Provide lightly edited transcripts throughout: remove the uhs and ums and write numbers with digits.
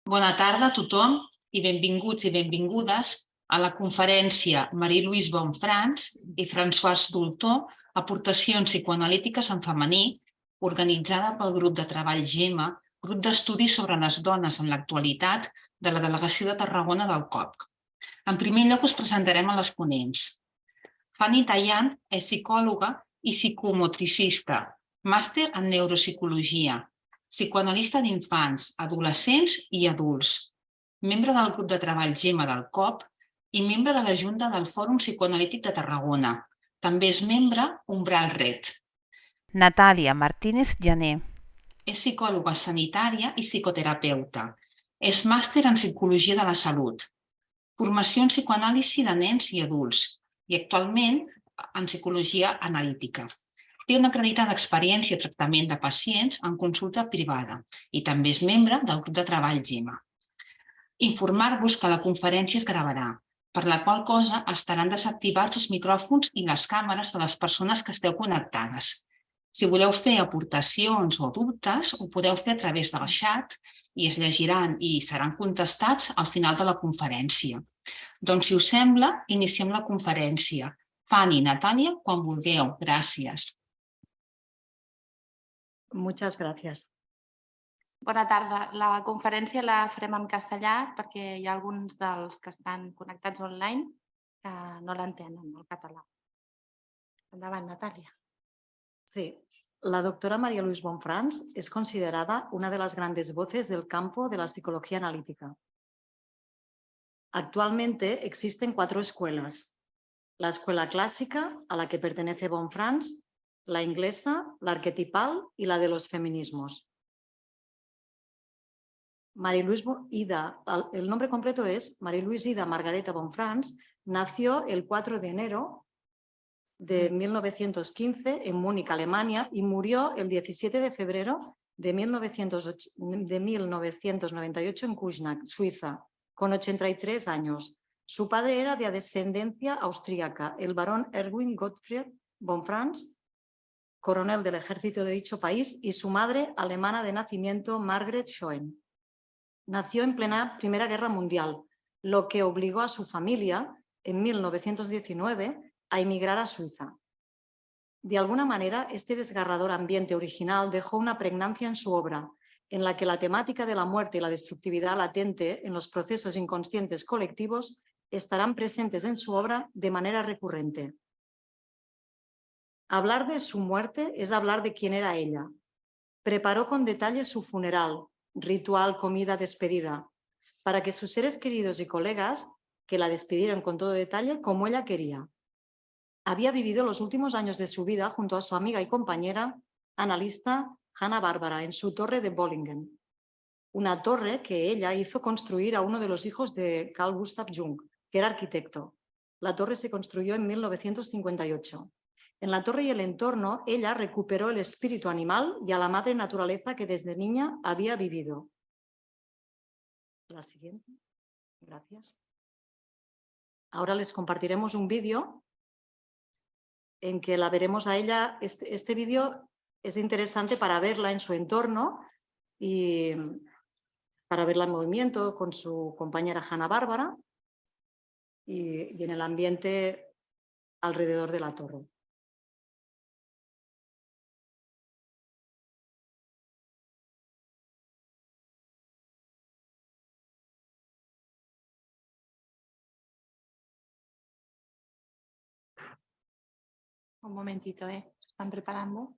Bona tarda a tothom i benvinguts i benvingudes a la conferència Marie-Louise Bonfrans i François Dolto, aportacions psicoanalítiques en femení, organitzada pel grup de treball GEMA, grup d'estudi sobre les dones en l'actualitat de la Delegació de Tarragona del COPC. En primer lloc us presentarem a les ponents. Fanny Tallant és psicòloga i psicomotricista, màster en neuropsicologia, psicoanalista d'infants, adolescents i adults, membre del grup de treball GEMA del COP i membre de la Junta del Fòrum Psicoanalític de Tarragona. També és membre Umbral Red. Natàlia Martínez Jané. És psicòloga sanitària i psicoterapeuta. És màster en psicologia de la salut. Formació en psicoanàlisi de nens i adults i actualment en psicologia analítica. Té una acreditada experiència de tractament de pacients en consulta privada i també és membre del grup de treball GEMA. Informar-vos que la conferència es gravarà, per la qual cosa estaran desactivats els micròfons i les càmeres de les persones que esteu connectades. Si voleu fer aportacions o dubtes, ho podeu fer a través del xat i es llegiran i seran contestats al final de la conferència. Doncs, si us sembla, iniciem la conferència. Fanny i Natàlia, quan vulgueu. Gràcies. Muchas gracias. Bona tarda. La conferència la farem en castellà perquè hi ha alguns dels que estan connectats online que no l'entenen, el català. Endavant, Natàlia. Sí, la doctora Marie-Louise Bonfrans es considerada una de las grandes voces del campo de la psicología analítica. Actualmente existen 4 escuelas. La escuela clásica, a la que pertenece Bonfrans, la inglesa, la arquetipal y la de los feminismos. El nombre completo es Marie-Louise Ida Margareta Bonfrans, nació el 4 de enero de 1915 en Múnich, Alemania, y murió el 17 de febrero de 1998 en Küsnacht, Suiza, con 83 años. Su padre era de descendencia austríaca, el barón Erwin Gottfried Bonfrans, coronel del ejército de dicho país, y su madre, alemana de nacimiento, Margret Schoen. Nació en plena Primera Guerra Mundial, lo que obligó a su familia, en 1919, a emigrar a Suiza. De alguna manera, este desgarrador ambiente original dejó una pregnancia en su obra, en la que la temática de la muerte y la destructividad latente en los procesos inconscientes colectivos estarán presentes en su obra de manera recurrente. Hablar de su muerte es hablar de quién era ella. Preparó con detalle su funeral, ritual, comida, despedida, para que sus seres queridos y colegas, que la despidieran con todo detalle como ella quería. Había vivido los últimos años de su vida junto a su amiga y compañera, analista Hanna-Barbera, en su torre de Bollingen. Una torre que ella hizo construir a uno de los hijos de Carl Gustav Jung, que era arquitecto. La torre se construyó en 1958. En la torre y el entorno, ella recuperó el espíritu animal y a la madre naturaleza que desde niña había vivido. La siguiente. Gracias. Ahora les compartiremos un vídeo en que la veremos a ella. Este vídeo es interesante para verla en su entorno y para verla en movimiento con su compañera Hanna-Barbera y en el ambiente alrededor de la torre. Un momentito, ¿se están preparando?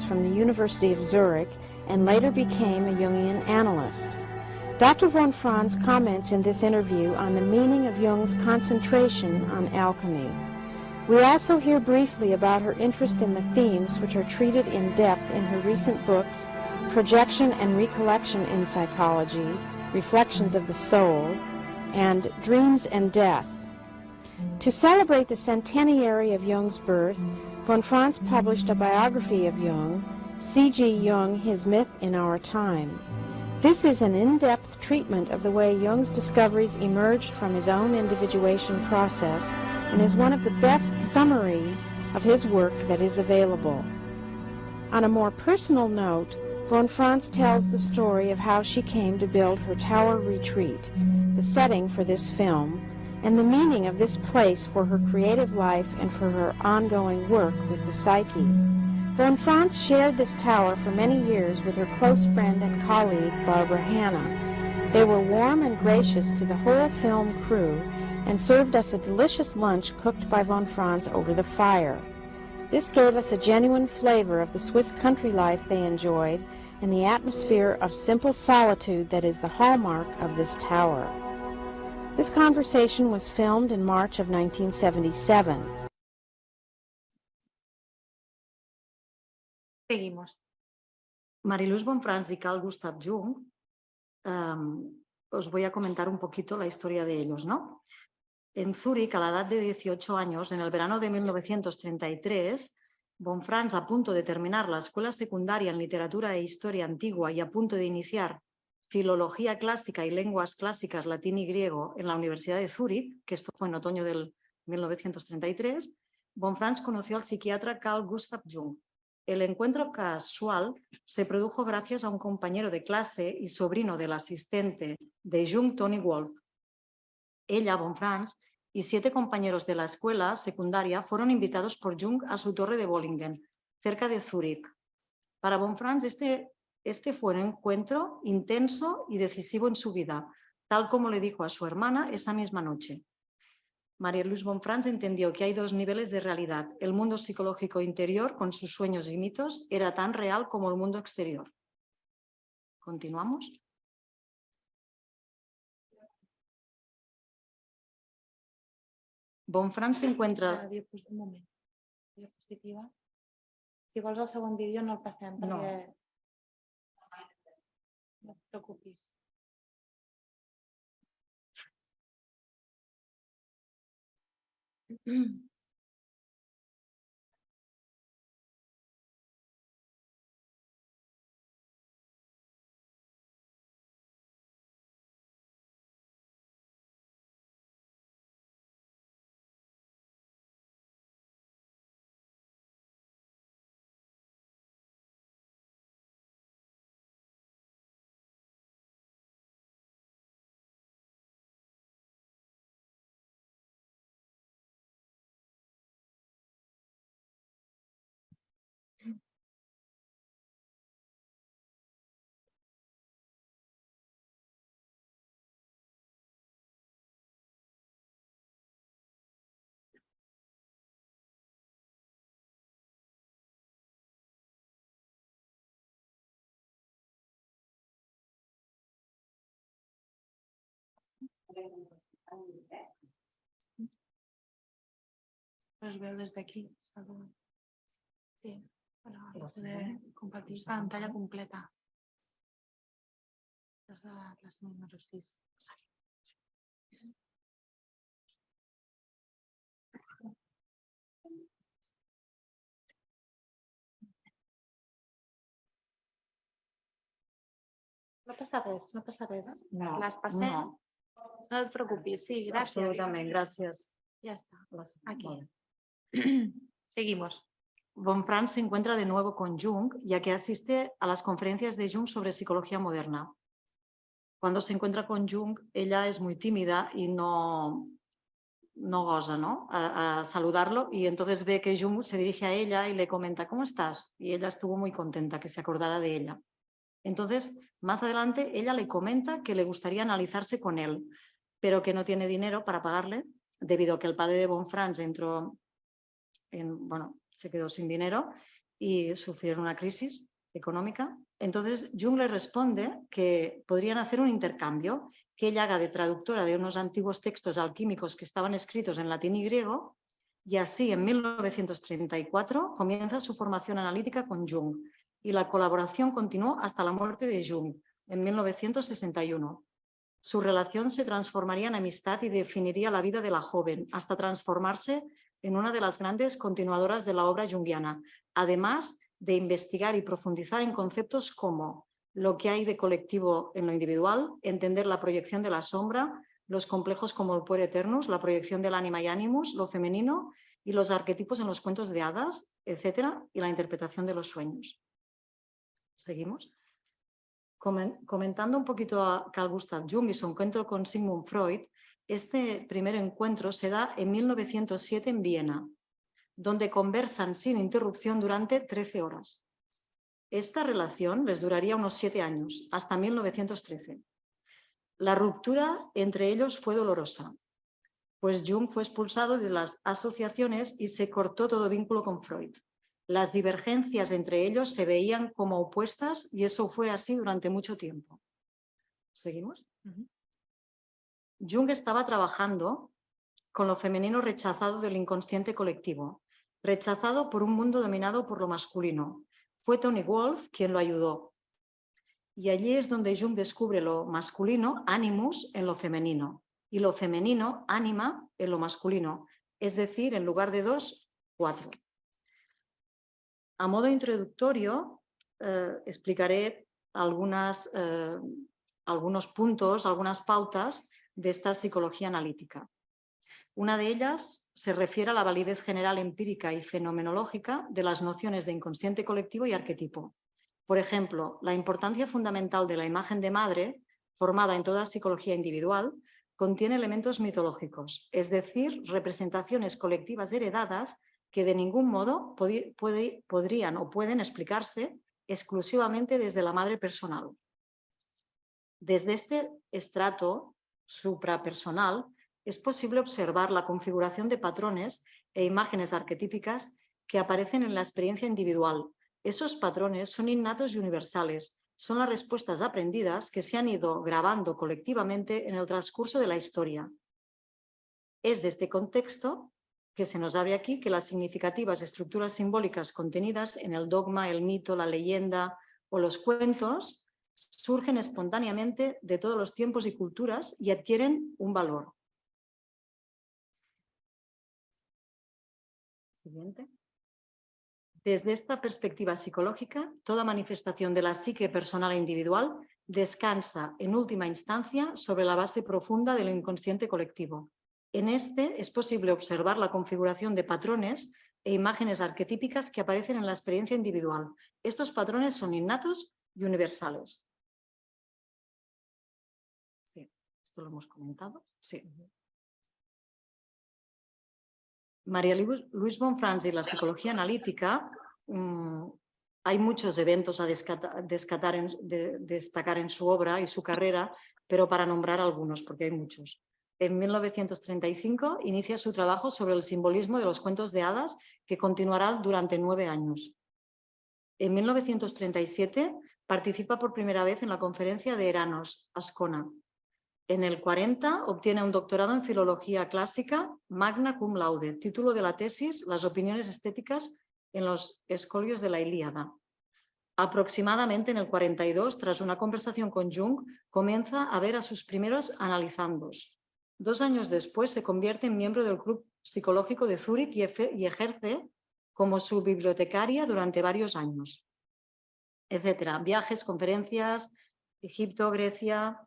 From the University of Zurich and later became a Jungian analyst. Dr. von Franz comments in this interview on the meaning of Jung's concentration on alchemy. We also hear briefly about her interest in the themes which are treated in depth in her recent books, Projection and Recollection in Psychology, Reflections of the Soul, and Dreams and Death. To celebrate the centenary of Jung's birth, von Franz published a biography of Jung, C.G. Jung, His Myth in Our Time. This is an in-depth treatment of the way Jung's discoveries emerged from his own individuation process and is one of the best summaries of his work that is available. On a more personal note, Von Franz tells the story of how she came to build her tower retreat, the setting for this film, and the meaning of this place for her creative life and for her ongoing work with the psyche. Von Franz shared this tower for many years with her close friend and colleague, Barbara Hanna. They were warm and gracious to the whole film crew and served us a delicious lunch cooked by Von Franz over the fire. This gave us a genuine flavor of the Swiss country life they enjoyed and the atmosphere of simple solitude that is the hallmark of this tower. This conversation was filmed in March of 1977. Seguimos. Mariluz Von Franz y Carl Gustav Jung, os voy a comentar un poquito la historia de ellos, ¿no? En Zúrich, a la edad de 18 años, en el verano de 1933, Von Franz, a punto de terminar la escuela secundaria en literatura e historia antigua y a punto de iniciar filología clásica y lenguas clásicas latín y griego en la Universidad de Zúrich, que esto fue en otoño del 1933, Von Franz conoció al psiquiatra Carl Gustav Jung. El encuentro casual se produjo gracias a un compañero de clase y sobrino del asistente de Jung, Tony Wolff. Ella, Von Franz, y 7 compañeros de la escuela secundaria fueron invitados por Jung a su torre de Bollingen, cerca de Zúrich. Para Von Franz, este fue un encuentro intenso y decisivo en su vida, tal como le dijo a su hermana esa misma noche. Mariluz Von Franz entendió que hay 2 niveles de realidad. El mundo psicológico interior, con sus sueños y mitos, era tan real como el mundo exterior. ¿Continuamos? Von Franz se encuentra... Un moment. Diapositiva. Si vols el segon vídeo no el passem perquè... No et preocupis. Es veu des d'aquí. Sí, per poder compartir pantalla completa. És la classe número 6. No passa res, no passa res. No, Les passem? no. No et preocupis, sí, gràcies. Absolutament, gràcies. Ya está, aquí. Vale. Seguimos. Von Franz se encuentra de nuevo con Jung, ya que asiste a las conferencias de Jung sobre psicología moderna. Cuando se encuentra con Jung, ella es muy tímida y no goza, ¿no? A saludarlo, y entonces ve que Jung se dirige a ella y le comenta, ¿cómo estás? Y ella estuvo muy contenta que se acordara de ella. Entonces, más adelante, ella le comenta que le gustaría analizarse con él, pero que no tiene dinero para pagarle, debido a que el padre de Von Franz se quedó sin dinero y sufrieron una crisis económica. Entonces, Jung le responde que podrían hacer un intercambio, que ella haga de traductora de unos antiguos textos alquímicos que estaban escritos en latín y griego, y así en 1934 comienza su formación analítica con Jung, y la colaboración continuó hasta la muerte de Jung en 1961. Su relación se transformaría en amistad y definiría la vida de la joven, hasta transformarse en una de las grandes continuadoras de la obra junguiana, además de investigar y profundizar en conceptos como lo que hay de colectivo en lo individual, entender la proyección de la sombra, los complejos como el puer eternus, la proyección del ánima y animus, lo femenino y los arquetipos en los cuentos de hadas, etcétera, y la interpretación de los sueños. Seguimos. Comentando un poquito a Carl Gustav Jung y su encuentro con Sigmund Freud, este primer encuentro se da en 1907 en Viena, donde conversan sin interrupción durante 13 horas. Esta relación les duraría unos 7 años, hasta 1913. La ruptura entre ellos fue dolorosa, pues Jung fue expulsado de las asociaciones y se cortó todo vínculo con Freud. Las divergencias entre ellos se veían como opuestas y eso fue así durante mucho tiempo. ¿Seguimos? Jung estaba trabajando con lo femenino rechazado del inconsciente colectivo, rechazado por un mundo dominado por lo masculino. Fue Tony Wolff quien lo ayudó. Y allí es donde Jung descubre lo masculino, animus, en lo femenino, y lo femenino, anima, en lo masculino, es decir, en lugar de 2, 4. A modo introductorio, explicaré algunos puntos, algunas pautas de esta psicología analítica. Una de ellas se refiere a la validez general empírica y fenomenológica de las nociones de inconsciente colectivo y arquetipo. Por ejemplo, la importancia fundamental de la imagen de madre, formada en toda psicología individual, contiene elementos mitológicos, es decir, representaciones colectivas heredadas que de ningún modo podrían o pueden explicarse exclusivamente desde la madre personal. Desde este estrato suprapersonal es posible observar la configuración de patrones e imágenes arquetípicas que aparecen en la experiencia individual. Esos patrones son innatos y universales, son las respuestas aprendidas que se han ido grabando colectivamente en el transcurso de la historia. Es de este contexto que se nos abre aquí que las significativas estructuras simbólicas contenidas en el dogma, el mito, la leyenda o los cuentos surgen espontáneamente de todos los tiempos y culturas y adquieren un valor. Siguiente. Desde esta perspectiva psicológica, toda manifestación de la psique personal e individual descansa, en última instancia, sobre la base profunda del inconsciente colectivo. En este es posible observar la configuración de patrones e imágenes arquetípicas que aparecen en la experiencia individual. Estos patrones son innatos y universales. Sí, esto lo hemos comentado. Sí. María Luis Bonfrans y la psicología analítica, hay muchos eventos a destacar en su obra y su carrera, pero para nombrar algunos, porque hay muchos. En 1935 inicia su trabajo sobre el simbolismo de los cuentos de hadas, que continuará durante 9 años. En 1937 participa por primera vez en la conferencia de Eranos, Ascona. En el 40 obtiene un doctorado en Filología Clásica, magna cum laude, título de la tesis Las opiniones estéticas en los escolios de la Ilíada. Aproximadamente en el 42, tras una conversación con Jung, comienza a ver a sus primeros analizandos. 2 años después se convierte en miembro del Club Psicológico de Zúrich y ejerce como su bibliotecaria durante varios años, etcétera. Viajes, conferencias, Egipto, Grecia.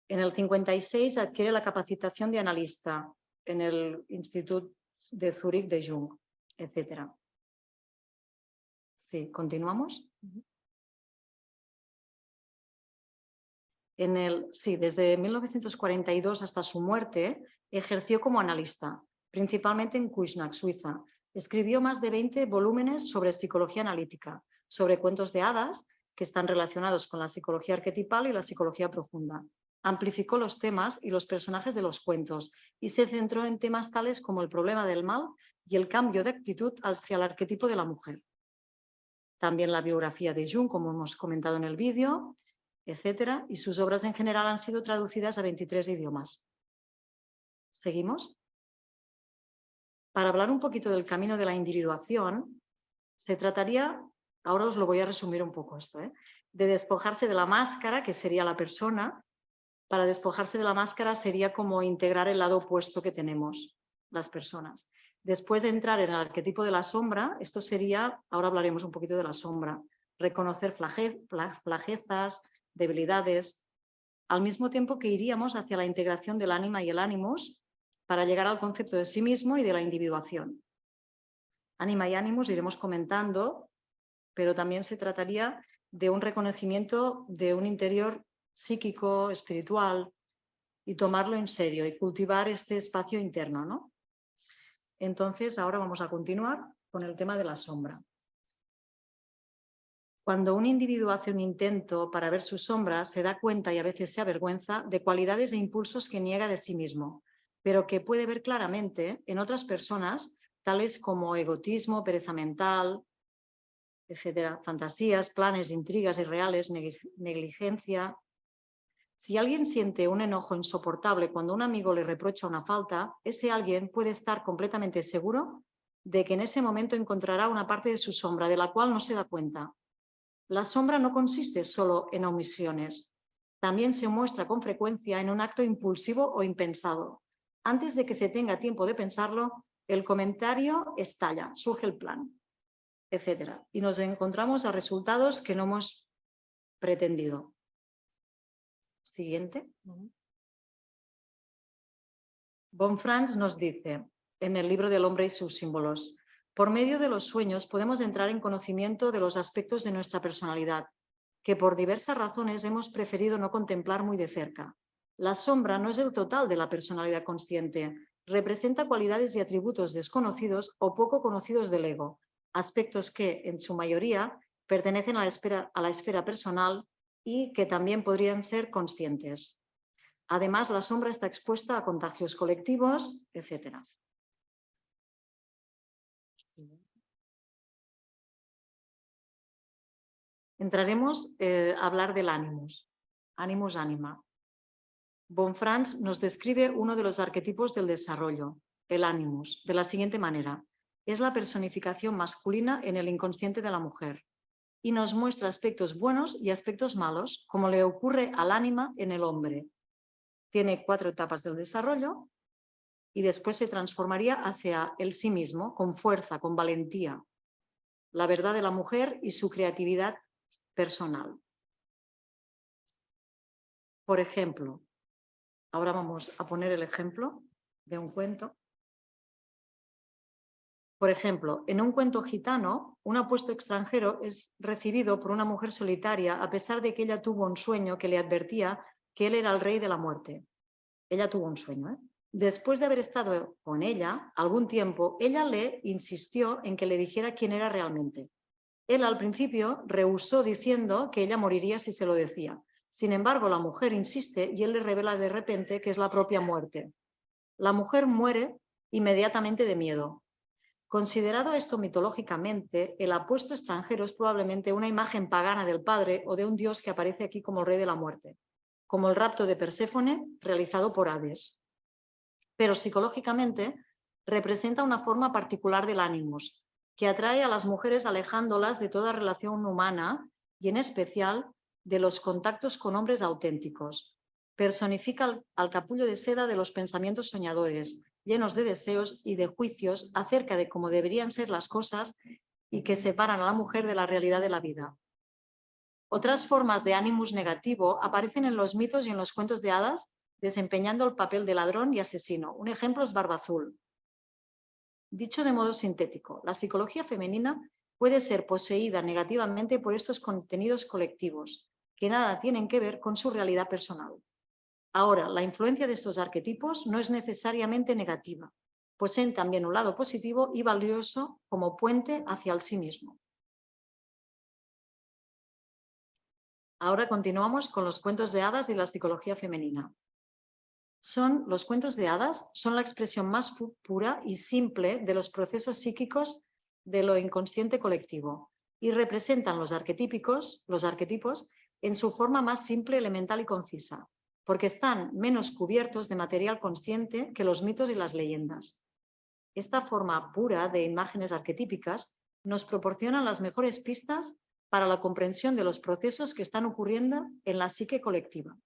En el 56 adquiere la capacitación de analista en el Instituto de Zúrich de Jung, etc. Sí, ¿continuamos? Desde 1942 hasta su muerte ejerció como analista, principalmente en Kuznach, Suiza. Escribió más de 20 volúmenes sobre psicología analítica, sobre cuentos de hadas que están relacionados con la psicología arquetipal y la psicología profunda. Amplificó los temas y los personajes de los cuentos y se centró en temas tales como el problema del mal y el cambio de actitud hacia el arquetipo de la mujer. También la biografía de Jung, como hemos comentado en el vídeo, etcétera, y sus obras en general han sido traducidas a 23 idiomas. ¿Seguimos? Para hablar un poquito del camino de la individuación, se trataría, ahora os lo voy a resumir un poco esto, de despojarse de la máscara, que sería la persona. Para despojarse de la máscara sería como integrar el lado opuesto que tenemos las personas. Después de entrar en el arquetipo de la sombra, esto sería, ahora hablaremos un poquito de la sombra, reconocer flaquezas, debilidades, al mismo tiempo que iríamos hacia la integración del ánima y el ánimos para llegar al concepto de sí mismo y de la individuación. Ánima y ánimos iremos comentando, pero también se trataría de un reconocimiento de un interior psíquico, espiritual, y tomarlo en serio y cultivar este espacio interno, ¿no? Entonces, ahora vamos a continuar con el tema de la sombra. Cuando un individuo hace un intento para ver su sombra, se da cuenta y a veces se avergüenza de cualidades e impulsos que niega de sí mismo, pero que puede ver claramente en otras personas, tales como egotismo, pereza mental, etcétera, fantasías, planes, intrigas irreales, negligencia. Si alguien siente un enojo insoportable cuando un amigo le reprocha una falta, ese alguien puede estar completamente seguro de que en ese momento encontrará una parte de su sombra de la cual no se da cuenta. La sombra no consiste solo en omisiones. También se muestra con frecuencia en un acto impulsivo o impensado. Antes de que se tenga tiempo de pensarlo, el comentario estalla, surge el plan, etc. Y nos encontramos a resultados que no hemos pretendido. Siguiente. Von Franz nos dice, en el libro del hombre y sus símbolos, por medio de los sueños podemos entrar en conocimiento de los aspectos de nuestra personalidad, que por diversas razones hemos preferido no contemplar muy de cerca. La sombra no es el total de la personalidad consciente, representa cualidades y atributos desconocidos o poco conocidos del ego, aspectos que, en su mayoría, pertenecen a la esfera personal y que también podrían ser conscientes. Además, la sombra está expuesta a contagios colectivos, etc. Entraremos a hablar del animus, animus anima. Von Franz nos describe uno de los arquetipos del desarrollo, el animus, de la siguiente manera. Es la personificación masculina en el inconsciente de la mujer y nos muestra aspectos buenos y aspectos malos, como le ocurre al ánima en el hombre. Tiene 4 etapas del desarrollo y después se transformaría hacia el sí mismo, con fuerza, con valentía, la verdad de la mujer y su creatividad personal. Por ejemplo, ahora vamos a poner el ejemplo de un cuento. Por ejemplo, en un cuento gitano, un apuesto extranjero es recibido por una mujer solitaria a pesar de que ella tuvo un sueño que le advertía que él era el rey de la muerte. Ella tuvo un sueño, ¿eh? Después de haber estado con ella algún tiempo, ella le insistió en que le dijera quién era realmente. Él al principio rehusó diciendo que ella moriría si se lo decía. Sin embargo, la mujer insiste y él le revela de repente que es la propia muerte. La mujer muere inmediatamente de miedo. Considerado esto mitológicamente, el apuesto extranjero es probablemente una imagen pagana del padre o de un dios que aparece aquí como el rey de la muerte, como el rapto de Perséfone realizado por Hades. Pero psicológicamente representa una forma particular del animus, que atrae a las mujeres alejándolas de toda relación humana y en especial de los contactos con hombres auténticos. Personifica al capullo de seda de los pensamientos soñadores, llenos de deseos y de juicios acerca de cómo deberían ser las cosas y que separan a la mujer de la realidad de la vida. Otras formas de animus negativo aparecen en los mitos y en los cuentos de hadas, desempeñando el papel de ladrón y asesino. Un ejemplo es Barba Azul. Dicho de modo sintético, la psicología femenina puede ser poseída negativamente por estos contenidos colectivos, que nada tienen que ver con su realidad personal. Ahora, la influencia de estos arquetipos no es necesariamente negativa. Poseen también un lado positivo y valioso como puente hacia el sí mismo. Ahora continuamos con los cuentos de hadas y la psicología femenina. Los cuentos de hadas son la expresión más pura y simple de los procesos psíquicos de lo inconsciente colectivo y representan los arquetipos en su forma más simple, elemental y concisa, porque están menos cubiertos de material consciente que los mitos y las leyendas. Esta forma pura de imágenes arquetípicas nos proporciona las mejores pistas para la comprensión de los procesos que están ocurriendo en la psique colectiva.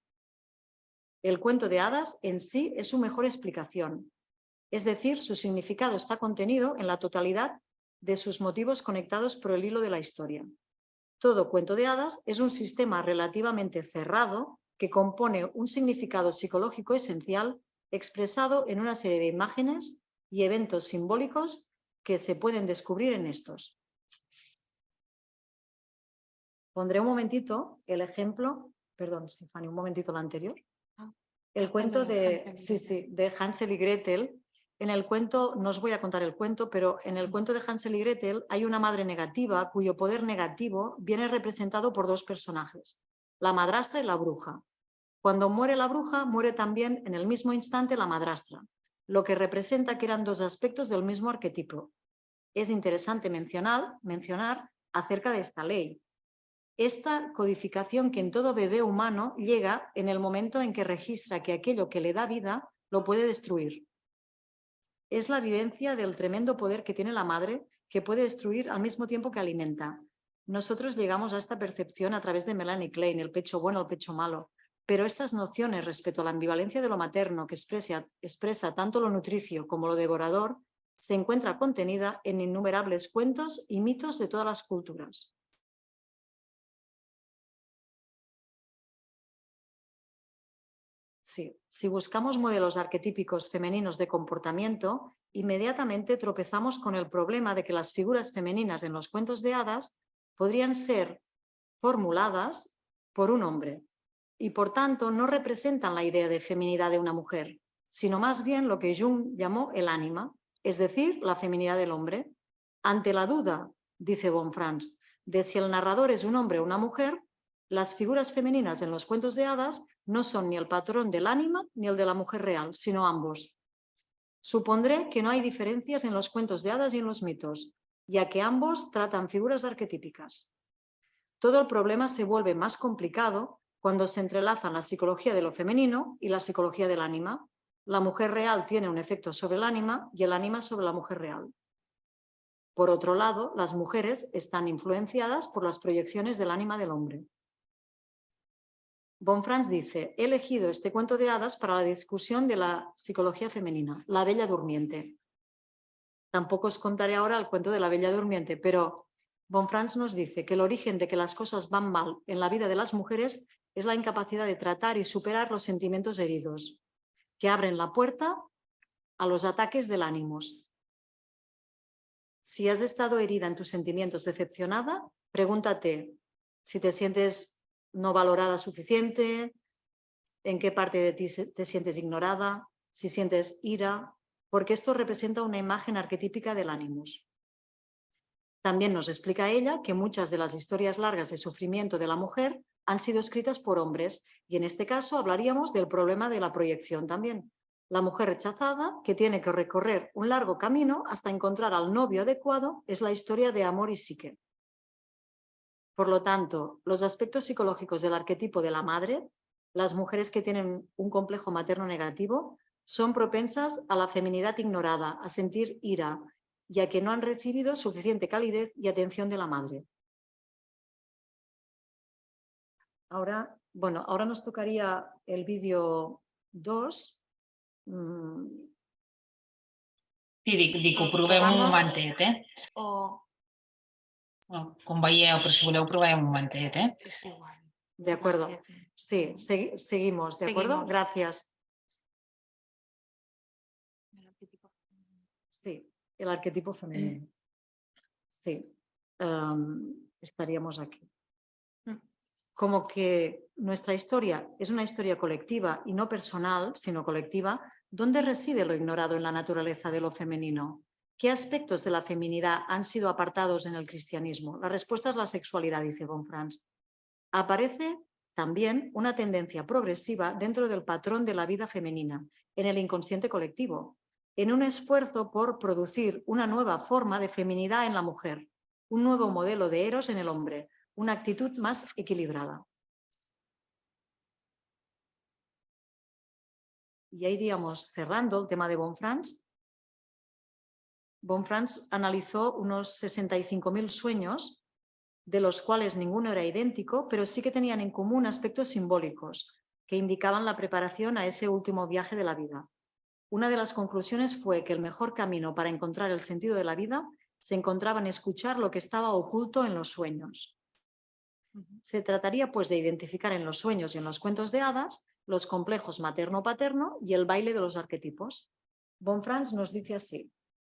El cuento de hadas en sí es su mejor explicación, es decir, su significado está contenido en la totalidad de sus motivos conectados por el hilo de la historia. Todo cuento de hadas es un sistema relativamente cerrado que compone un significado psicológico esencial expresado en una serie de imágenes y eventos simbólicos que se pueden descubrir en estos. Pondré un momentito el ejemplo, perdón, si Fanny, un momentito lo anterior. Ah, El cuento de Hansel y sí, Gretel. sí, de Hansel y Gretel. En el cuento, no os voy a contar el cuento, pero en el cuento de Hansel y Gretel hay una madre negativa cuyo poder negativo viene representado por dos personajes, la madrastra y la bruja. Cuando muere la bruja, muere también en el mismo instante la madrastra, lo que representa que eran dos aspectos del mismo arquetipo. Es interesante mencionar acerca de esta ley. Esta codificación que en todo bebé humano llega en el momento en que registra que aquello que le da vida lo puede destruir. Es la vivencia del tremendo poder que tiene la madre, que puede destruir al mismo tiempo que alimenta. Nosotros llegamos a esta percepción a través de Melanie Klein, el pecho bueno, el pecho malo. Pero estas nociones respecto a la ambivalencia de lo materno, que expresa tanto lo nutricio como lo devorador, se encuentra contenida en innumerables cuentos y mitos de todas las culturas. Sí, si buscamos modelos arquetípicos femeninos de comportamiento, inmediatamente tropezamos con el problema de que las figuras femeninas en los cuentos de hadas podrían ser formuladas por un hombre y por tanto no representan la idea de feminidad de una mujer, sino más bien lo que Jung llamó el ánima, es decir, la feminidad del hombre. Ante la duda, dice Bonfrance, de si el narrador es un hombre o una mujer, las figuras femeninas en los cuentos de hadas no son ni el patrón del ánima ni el de la mujer real, sino ambos. Supondré que no hay diferencias en los cuentos de hadas y en los mitos, ya que ambos tratan figuras arquetípicas. Todo el problema se vuelve más complicado cuando se entrelazan la psicología de lo femenino y la psicología del ánima. La mujer real tiene un efecto sobre el ánima y el ánima sobre la mujer real. Por otro lado, las mujeres están influenciadas por las proyecciones del ánima del hombre. Bonfrance dice, he elegido este cuento de hadas para la discusión de la psicología femenina, La Bella Durmiente. Tampoco os contaré ahora el cuento de la Bella Durmiente, pero Bonfrance nos dice que el origen de que las cosas van mal en la vida de las mujeres es la incapacidad de tratar y superar los sentimientos heridos, que abren la puerta a los ataques del ánimo. Si has estado herida en tus sentimientos, decepcionada, pregúntate si te sientes no valorada suficiente, en qué parte de ti te sientes ignorada, si sientes ira, porque esto representa una imagen arquetípica del ánimos. También nos explica ella que muchas de las historias largas de sufrimiento de la mujer han sido escritas por hombres y en este caso hablaríamos del problema de la proyección también. La mujer rechazada, que tiene que recorrer un largo camino hasta encontrar al novio adecuado, es la historia de amor y psique. Por lo tanto, los aspectos psicológicos del arquetipo de la madre, las mujeres que tienen un complejo materno negativo, son propensas a la feminidad ignorada, a sentir ira, ya que no han recibido suficiente calidez y atención de la madre. Ahora nos tocaría el vídeo 2. Sí, dic ho proveu un momentet, O... Com veieu, però si voleu proveu un momentet, Es igual. De acuerdo. Sí, seguimos, ¿de acuerdo? Seguimos. Gracias. Sí, el arquetipo femenino. Sí, estaríamos aquí. Como que nuestra historia es una historia colectiva y no personal, sino colectiva, ¿dónde reside lo ignorado en la naturaleza de lo femenino? ¿Qué aspectos de la feminidad han sido apartados en el cristianismo? La respuesta es la sexualidad, dice Bonfrance. Aparece también una tendencia progresiva dentro del patrón de la vida femenina, en el inconsciente colectivo, en un esfuerzo por producir una nueva forma de feminidad en la mujer, un nuevo modelo de eros en el hombre, una actitud más equilibrada. Ya iríamos cerrando el tema de Bonfrance. Bonfrance analizó unos 65.000 sueños, de los cuales ninguno era idéntico, pero sí que tenían en común aspectos simbólicos que indicaban la preparación a ese último viaje de la vida. Una de las conclusiones fue que el mejor camino para encontrar el sentido de la vida se encontraba en escuchar lo que estaba oculto en los sueños. Se trataría pues de identificar en los sueños y en los cuentos de hadas los complejos materno-paterno y el baile de los arquetipos. Bonfrance nos dice así: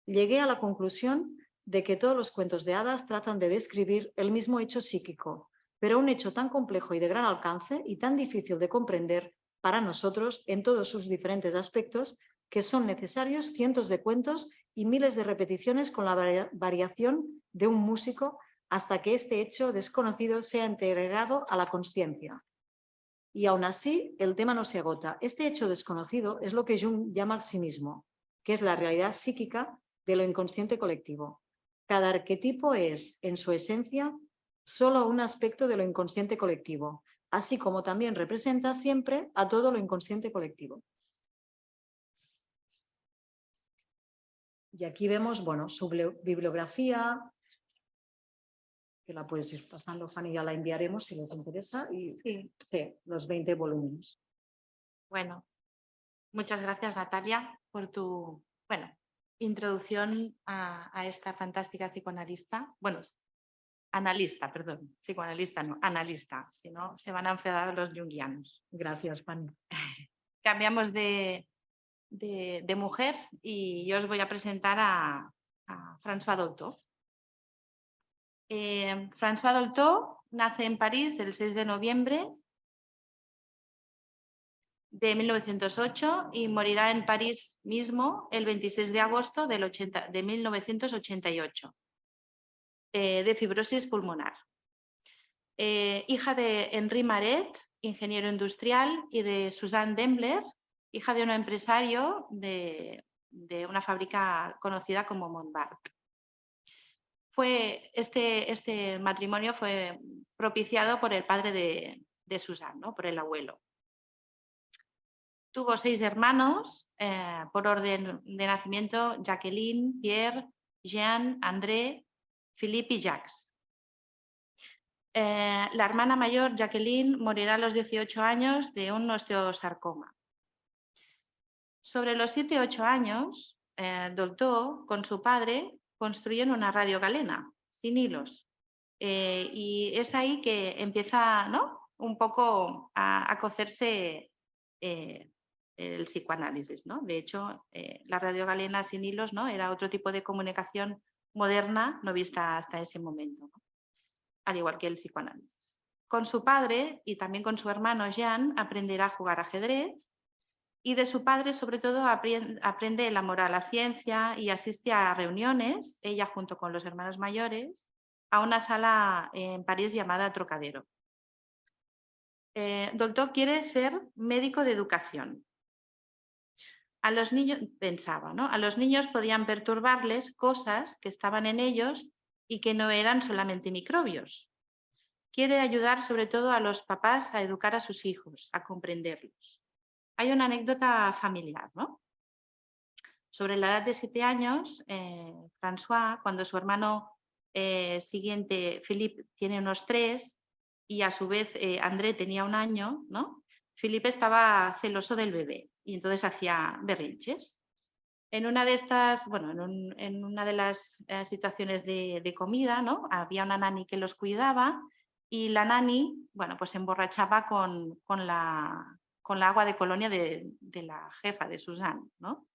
llegué a la conclusión de que todos los cuentos de hadas tratan de describir el mismo hecho psíquico, pero un hecho tan complejo y de gran alcance y tan difícil de comprender para nosotros en todos sus diferentes aspectos, que son necesarios cientos de cuentos y miles de repeticiones con la variación de un músico hasta que este hecho desconocido sea entregado a la consciencia. Y aún así, el tema no se agota. Este hecho desconocido es lo que Jung llama el psimismo, que es la realidad psíquica de lo inconsciente colectivo. Cada arquetipo es, en su esencia, solo un aspecto de lo inconsciente colectivo, así como también representa siempre a todo lo inconsciente colectivo. Y aquí vemos, bueno, su bibliografía, que la puedes ir pasando, Fanny, ya la enviaremos si les interesa. Y Sí. Sí, los 20 volúmenes. Bueno, muchas gracias, Natalia, por tu introducción a esta fantástica psicoanalista. Bueno, analista, perdón, psicoanalista no, analista, si no se van a enfadar los junguianos. Gracias, Fanny. Cambiamos de mujer y yo os voy a presentar a François Dolto. François Dolto nace en París el 6 de noviembre de 1908 y morirá en París mismo el 26 de agosto de 1988 de fibrosis pulmonar. Hija de Henri Maret, ingeniero industrial, y de Suzanne Dembler, hija de un empresario de una fábrica conocida como Montbard. Este matrimonio fue propiciado por el padre de Suzanne, ¿no? Por el abuelo. Tuvo 6 hermanos, por orden de nacimiento: Jacqueline, Pierre, Jean, André, Philippe y Jacques. La hermana mayor, Jacqueline, morirá a los 18 años de un osteosarcoma. Sobre los 7-8 años, Dolto, con su padre, construyen una radio galena, sin hilos. Y es ahí que empieza, ¿no?, un poco a cocerse el psicoanálisis, ¿no? De hecho, la radio galena sin hilos, ¿no?, era otro tipo de comunicación moderna no vista hasta ese momento, ¿no?, al igual que el psicoanálisis. Con su padre y también con su hermano Jean aprenderá a jugar ajedrez, y de su padre sobre todo aprende el amor a la ciencia y asiste a reuniones, ella junto con los hermanos mayores, a una sala en París llamada Trocadero. Dolto quiere ser médico de educación. A los niños, pensaba, ¿no?, a los niños podían perturbarles cosas que estaban en ellos y que no eran solamente microbios. Quiere ayudar sobre todo a los papás a educar a sus hijos, a comprenderlos. Hay una anécdota familiar, ¿no? Sobre la edad de 7 años, François, cuando su hermano siguiente, Philippe, tiene unos 3 y a su vez André tenía 1 año, ¿no?, Philippe estaba celoso del bebé y entonces hacía berrinches. En una de estas, bueno, en una de las situaciones de comida, ¿no?, había una nani que los cuidaba y la nani, bueno, pues se emborrachaba con la agua de colonia de la jefa, de Suzanne, ¿no?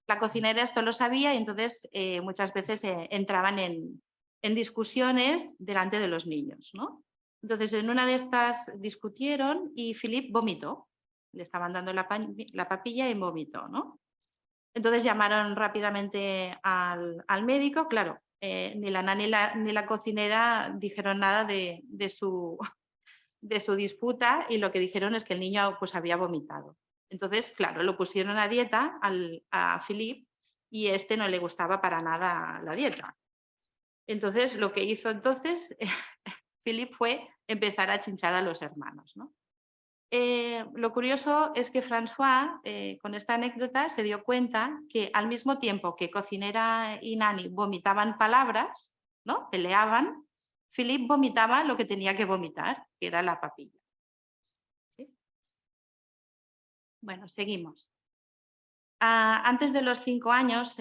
La cocinera esto lo sabía y entonces muchas veces entraban en discusiones delante de los niños, ¿no? Entonces, en una de estas discutieron y Philippe vomitó. Le estaban dando la papilla y vomitó, ¿no? Entonces llamaron rápidamente al médico. Claro, ni la nani ni la cocinera dijeron nada de su disputa, y lo que dijeron es que el niño pues había vomitado. Entonces, claro, lo pusieron a dieta a Philippe y este no le gustaba para nada la dieta. Entonces, lo que hizo entonces Philippe fue empezar a chinchar a los hermanos, ¿no? Lo curioso es que François, con esta anécdota, se dio cuenta que al mismo tiempo que cocinera y nani vomitaban palabras, ¿no?, peleaban, Philippe vomitaba lo que tenía que vomitar, que era la papilla. ¿Sí? Bueno, seguimos. Antes de los 5 años,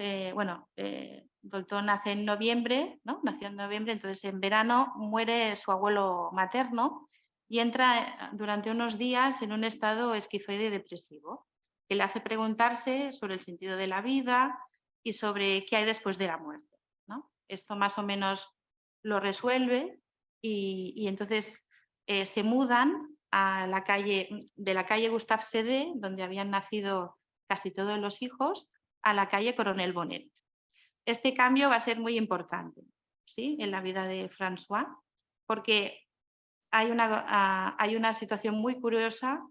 Dolto nace en noviembre, ¿no?, nació en noviembre, entonces en verano muere su abuelo materno y entra durante unos días en un estado esquizoide depresivo, que le hace preguntarse sobre el sentido de la vida y sobre qué hay después de la muerte, ¿no? Esto más o menos lo resuelve y entonces se mudan a de la calle Gustave Sédé, donde habían nacido casi todos los hijos, a la calle Coronel Bonnet. Este cambio va a ser muy importante, ¿sí?, en la vida de François, porque hay una situación muy curiosa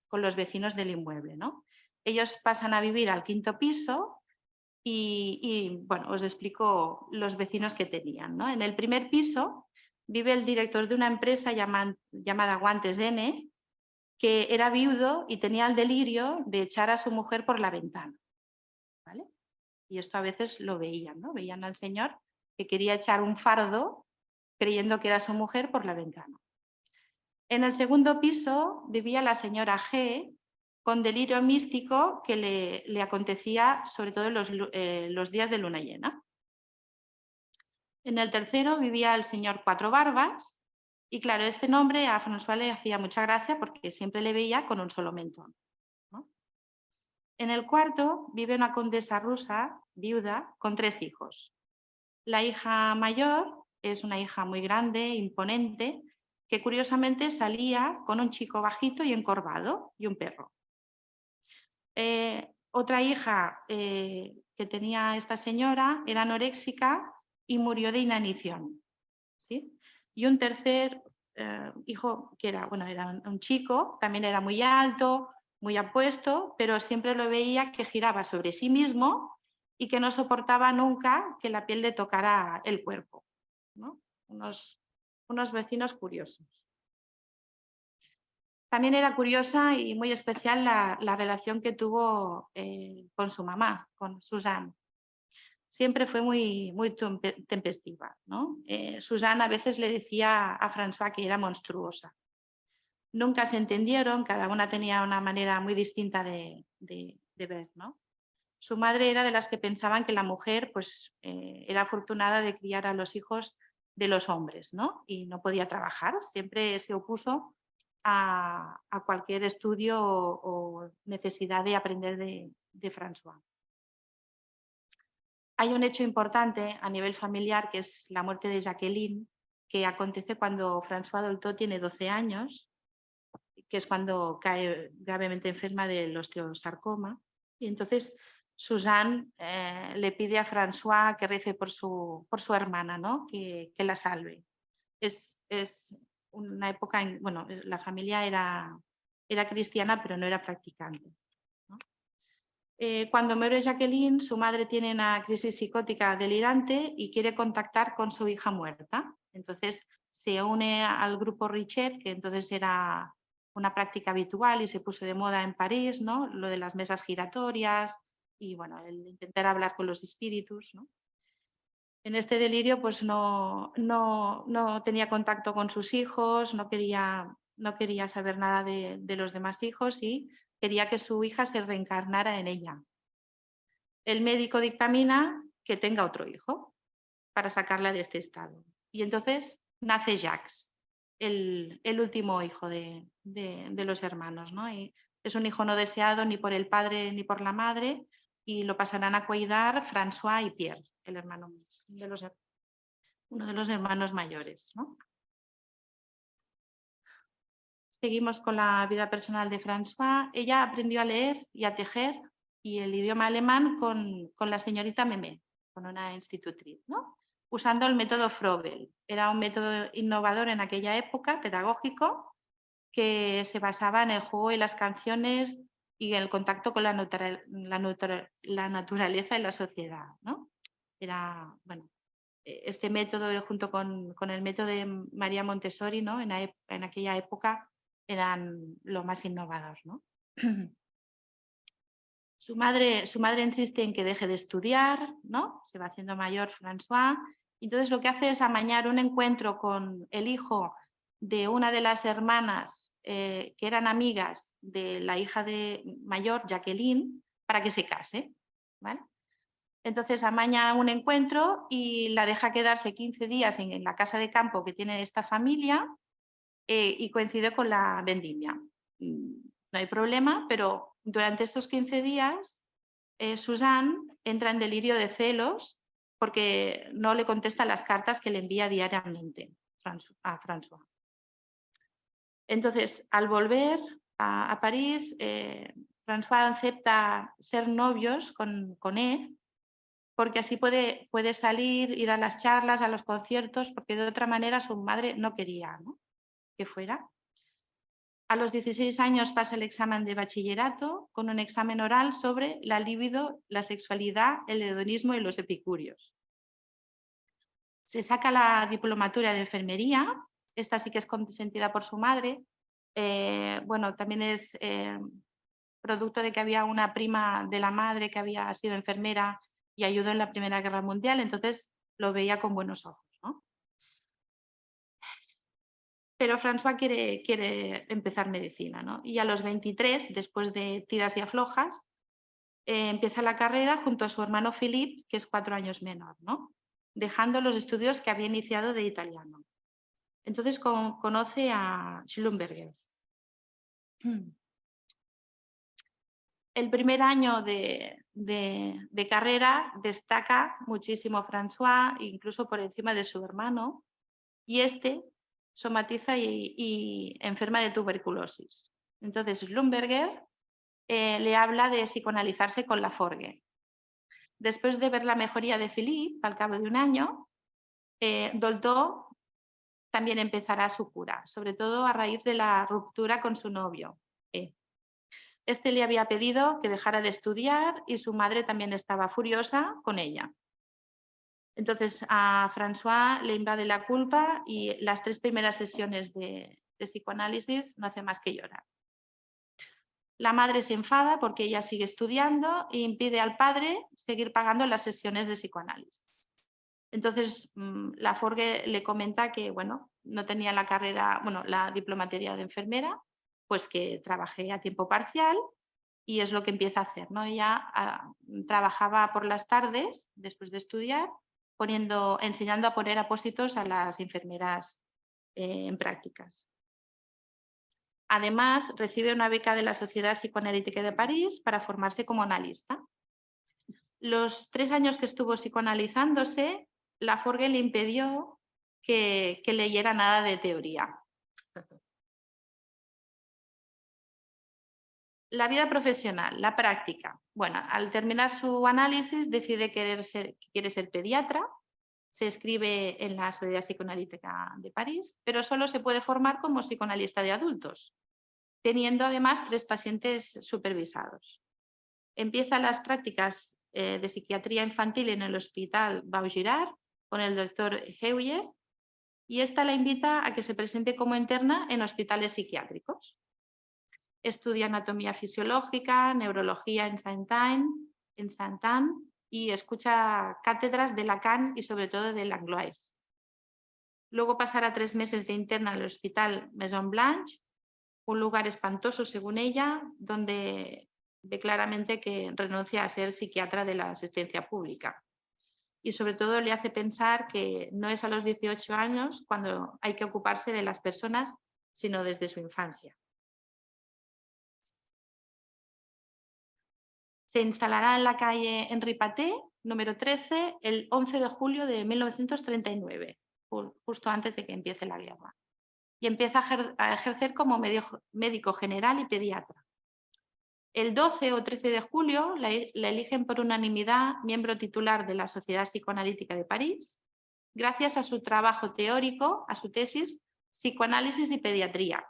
con los vecinos del inmueble, ¿no? Ellos pasan a vivir al 5.º piso y bueno, os explico los vecinos que tenían, ¿no? En el 1.er piso vive el director de una empresa llamada Guantes N, que era viudo y tenía el delirio de echar a su mujer por la ventana, ¿vale? Y esto a veces lo veían, ¿no? Veían al señor que quería echar un fardo creyendo que era su mujer por la ventana. En el 2.º piso vivía la señora G, con delirio místico que le acontecía sobre todo en los días de luna llena. En el 3.º vivía el señor Cuatro Barbas y claro, este nombre a François le hacía mucha gracia porque siempre le veía con un solo mentón, ¿no? En el 4.º vive una condesa rusa, viuda, con 3 hijos. La hija mayor es una hija muy grande, imponente, que curiosamente salía con un chico bajito y encorvado y un perro. Otra hija que tenía esta señora era anoréxica y murió de inanición, ¿sí? Y un tercer hijo que era un chico, también era muy alto, muy apuesto, pero siempre lo veía que giraba sobre sí mismo y que no soportaba nunca que la piel le tocara el cuerpo, ¿no? Unos vecinos curiosos. También era curiosa y muy especial la relación que tuvo con su mamá, con Suzanne. Siempre fue muy tempestiva, ¿no? Suzanne a veces le decía a François que era monstruosa. Nunca se entendieron, cada una tenía una manera muy distinta de ver, ¿no? Su madre era de las que pensaban que la mujer pues, era afortunada de criar a los hijos de los hombres, ¿no? Y no podía trabajar, siempre se opuso a cualquier estudio o necesidad de aprender de François. Hay un hecho importante a nivel familiar que es la muerte de Jacqueline, que acontece cuando François Dolto tiene 12 años, que es cuando cae gravemente enferma del osteosarcoma. Y entonces Suzanne le pide a François que rece por su hermana, ¿no? que la salve. Es una época en, bueno, la familia era cristiana, pero no era practicante, ¿no? Cuando muere Jacqueline, su madre tiene una crisis psicótica delirante y quiere contactar con su hija muerta. Entonces se une al grupo Richet, que entonces era una práctica habitual y se puso de moda en París, ¿no? Lo de las mesas giratorias y bueno, el intentar hablar con los espíritus, ¿no? En este delirio pues no tenía contacto con sus hijos, no quería saber nada de los demás hijos y quería que su hija se reencarnara en ella. El médico dictamina que tenga otro hijo para sacarla de este estado. Y entonces nace Jacques, el último hijo de los hermanos, ¿no? Y es un hijo no deseado ni por el padre ni por la madre y lo pasarán a cuidar François y Pierre, el hermano uno de los hermanos mayores, ¿no? Seguimos con la vida personal de François. Ella aprendió a leer y a tejer y el idioma alemán con la señorita Memé, con una institutriz, ¿no? Usando el método Froebel. Era un método innovador en aquella época, pedagógico, que se basaba en el juego y las canciones y el contacto con la naturaleza y la sociedad, ¿no? Era, bueno, este método junto con el método de María Montessori, ¿no? En aquella época eran lo más innovador, ¿no? Su madre insiste en que deje de estudiar, ¿no? Se va haciendo mayor François. Entonces lo que hace es amañar un encuentro con el hijo de una de las hermanas que eran amigas de la hija de mayor, Jacqueline, para que se case, ¿vale? Entonces amaña un encuentro y la deja quedarse 15 días en la casa de campo que tiene esta familia y coincide con la vendimia. No hay problema, pero durante estos 15 días Suzanne entra en delirio de celos porque no le contesta las cartas que le envía diariamente a François. Entonces, al volver a París, François acepta ser novios con él, porque así puede salir, ir a las charlas, a los conciertos, porque de otra manera su madre no quería, ¿no?, que fuera. A los 16 años pasa el examen de bachillerato con un examen oral sobre la libido, la sexualidad, el hedonismo y los epicúreos. Se saca la diplomatura de enfermería, esta sí que es consentida por su madre. Bueno, también es producto de que había una prima de la madre que había sido enfermera y ayudó en la Primera Guerra Mundial, entonces lo veía con buenos ojos, ¿no? Pero François quiere empezar medicina, ¿no? Y a los 23, después de tiras y aflojas, empieza la carrera junto a su hermano Philippe, que es 4 años menor, ¿no?, dejando los estudios que había iniciado de italiano. Entonces conoce a Schlumberger. El primer año de carrera destaca muchísimo François, incluso por encima de su hermano, y este somatiza y enferma de tuberculosis. Entonces Schlumberger le habla de psicoanalizarse con Laforgue. Después de ver la mejoría de Philippe, al cabo de un año, Dolto también empezará su cura, sobre todo a raíz de la ruptura con su novio. Este le había pedido que dejara de estudiar y su madre también estaba furiosa con ella. Entonces a François le invade la culpa y las 3 primeras sesiones de psicoanálisis no hace más que llorar. La madre se enfada porque ella sigue estudiando e impide al padre seguir pagando las sesiones de psicoanálisis. Entonces Laforgue le comenta que, bueno, no tenía la carrera, bueno, la diplomaturía de enfermera, pues que trabajé a tiempo parcial y es lo que empieza a hacer, ¿no? Ella trabajaba por las tardes después de estudiar, enseñando a poner apósitos a las enfermeras en prácticas. Además, recibe una beca de la Sociedad Psicoanalítica de París para formarse como analista. Los 3 años que estuvo psicoanalizándose, Laforgue le impidió que leyera nada de teoría. La vida profesional, la práctica. Bueno, al terminar su análisis decide que quiere ser pediatra, se inscribe en la Sociedad Psicoanalítica de París, pero solo se puede formar como psicoanalista de adultos, teniendo además 3 pacientes supervisados. Empieza las prácticas de psiquiatría infantil en el Hospital Vaugirard con el doctor Heuer y esta la invita a que se presente como interna en hospitales psiquiátricos. Estudia anatomía fisiológica, neurología en Saint-Anne y escucha cátedras de Lacan y sobre todo de Langlois. Luego pasará 3 meses de interna en el Hospital Maison Blanche, un lugar espantoso según ella, donde ve claramente que renuncia a ser psiquiatra de la asistencia pública. Y sobre todo le hace pensar que no es a los 18 años cuando hay que ocuparse de las personas, sino desde su infancia. Se instalará en la calle Henri Paté, número 13, el 11 de julio de 1939, justo antes de que empiece la guerra. Y empieza a ejercer como médico general y pediatra. El 12 o 13 de julio la eligen por unanimidad miembro titular de la Sociedad Psicoanalítica de París, gracias a su trabajo teórico, a su tesis Psicoanálisis y Pediatría.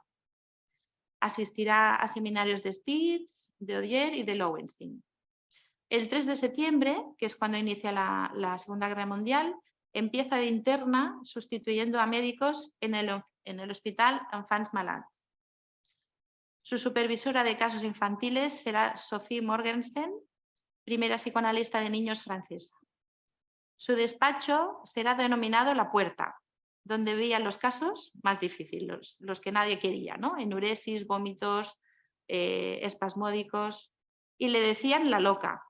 Asistirá a seminarios de Spitz, de Odier y de Lowenstein. El 3 de septiembre, que es cuando inicia la Segunda Guerra Mundial, empieza de interna sustituyendo a médicos en el Hospital Enfants Malades. Su supervisora de casos infantiles será Sophie Morgenstern, primera psicoanalista de niños francesa. Su despacho será denominado La Puerta, donde veían los casos más difíciles, los que nadie quería, ¿no? Enuresis, vómitos, espasmódicos, y le decían la loca.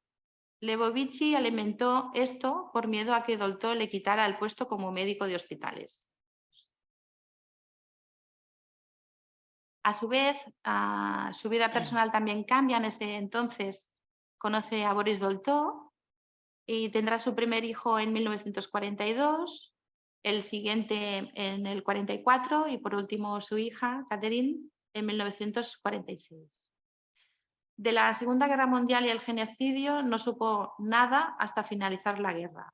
Lebovici alimentó esto por miedo a que Dolto le quitara el puesto como médico de hospitales. A su vez, su vida personal también cambia. En ese entonces conoce a Boris Dolto y tendrá su primer hijo en 1942. el siguiente en el 44 y por último su hija, Catherine, en 1946. De la Segunda Guerra Mundial y el genocidio no supo nada hasta finalizar la guerra.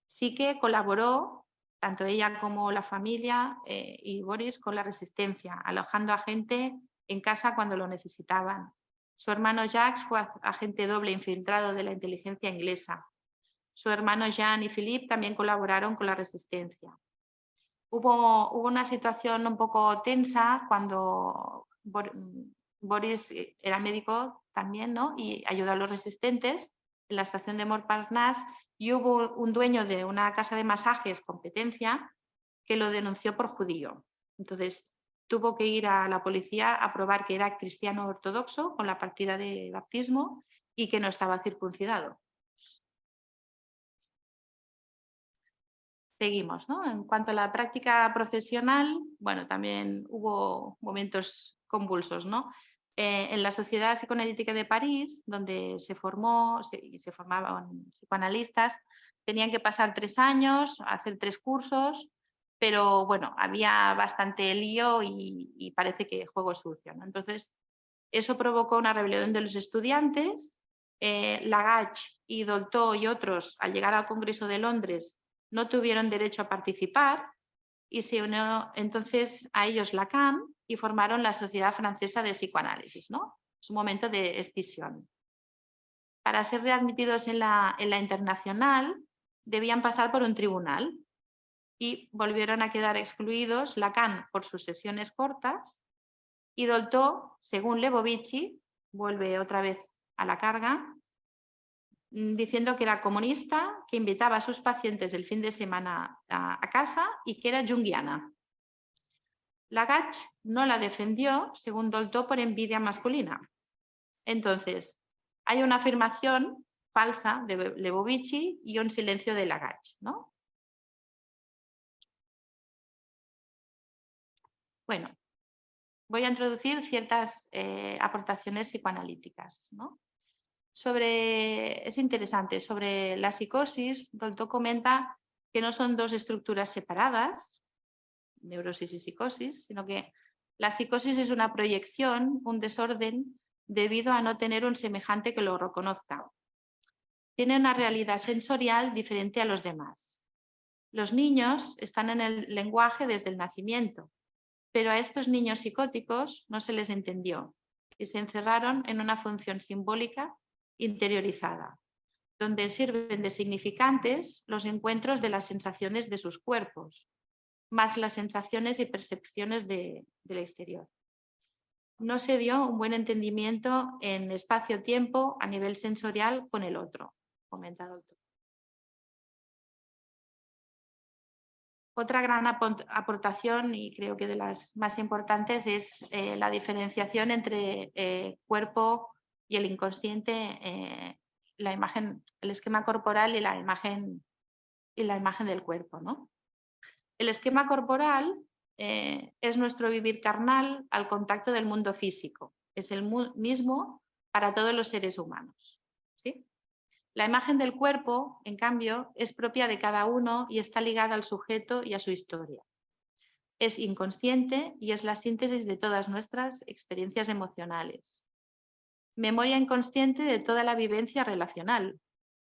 Sí que colaboró, tanto ella como la familia y Boris, con la resistencia, alojando a gente en casa cuando lo necesitaban. Su hermano Jacques fue agente doble infiltrado de la inteligencia inglesa. Su hermano Jean y Philippe también colaboraron con la resistencia. Hubo una situación un poco tensa cuando Boris era médico también, ¿no? Y ayudó a los resistentes en la estación de Montparnasse, y hubo un dueño de una casa de masajes, Competencia, que lo denunció por judío. Entonces tuvo que ir a la policía a probar que era cristiano ortodoxo con la partida de bautismo y que no estaba circuncidado. Seguimos, ¿no? En cuanto a la práctica profesional, bueno, también hubo momentos convulsos, ¿no? En la Sociedad Psicoanalítica de París, donde se formaban psicoanalistas, tenían que pasar 3 años, hacer 3 cursos, pero bueno, había bastante lío y parece que juego sucio, ¿no? Entonces, eso provocó una rebelión de los estudiantes. Lagache y Dolto y otros, al llegar al Congreso de Londres, no tuvieron derecho a participar y se unió entonces a ellos Lacan y formaron la Sociedad Francesa de Psicoanálisis, ¿no? Es un momento de escisión. Para ser readmitidos en la internacional debían pasar por un tribunal y volvieron a quedar excluidos Lacan por sus sesiones cortas y Dolto, según Lebovici, vuelve otra vez a la carga, diciendo que era comunista, que invitaba a sus pacientes el fin de semana a casa y que era junguiana. Lagache no la defendió, según Dolto, por envidia masculina. Entonces, hay una afirmación falsa de Lebovici y un silencio de Lagache, ¿no? Bueno, voy a introducir ciertas aportaciones psicoanalíticas, ¿no? Es interesante, sobre la psicosis, Dolto comenta que no son dos estructuras separadas, neurosis y psicosis, sino que la psicosis es una proyección, un desorden, debido a no tener un semejante que lo reconozca. Tiene una realidad sensorial diferente a los demás. Los niños están en el lenguaje desde el nacimiento, pero a estos niños psicóticos no se les entendió y se encerraron en una función simbólica interiorizada, donde sirven de significantes los encuentros de las sensaciones de sus cuerpos, más las sensaciones y percepciones del exterior. No se dio un buen entendimiento en espacio-tiempo a nivel sensorial con el otro, comenta Dolto. Otra gran aportación, y creo que de las más importantes, es la diferenciación entre cuerpo y el inconsciente, la imagen, el esquema corporal y la imagen del cuerpo, ¿no? El esquema corporal es nuestro vivir carnal al contacto del mundo físico. Es el mismo para todos los seres humanos, ¿sí? La imagen del cuerpo, en cambio, es propia de cada uno y está ligada al sujeto y a su historia. Es inconsciente y es la síntesis de todas nuestras experiencias emocionales. Memoria inconsciente de toda la vivencia relacional.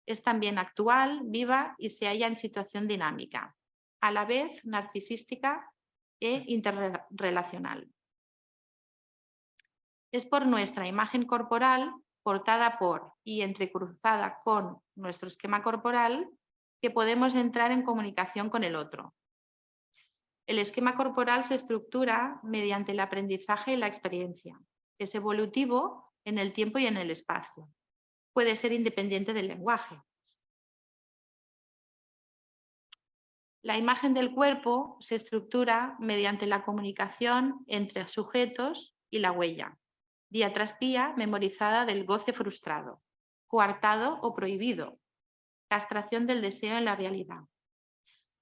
Es también actual, viva y se halla en situación dinámica, a la vez narcisística e interrelacional. Es por nuestra imagen corporal, portada por y entrecruzada con nuestro esquema corporal, que podemos entrar en comunicación con el otro. El esquema corporal se estructura mediante el aprendizaje y la experiencia. Es evolutivo en el tiempo y en el espacio. Puede ser independiente del lenguaje. La imagen del cuerpo se estructura mediante la comunicación entre sujetos y la huella, día tras día memorizada del goce frustrado, coartado o prohibido, castración del deseo en la realidad,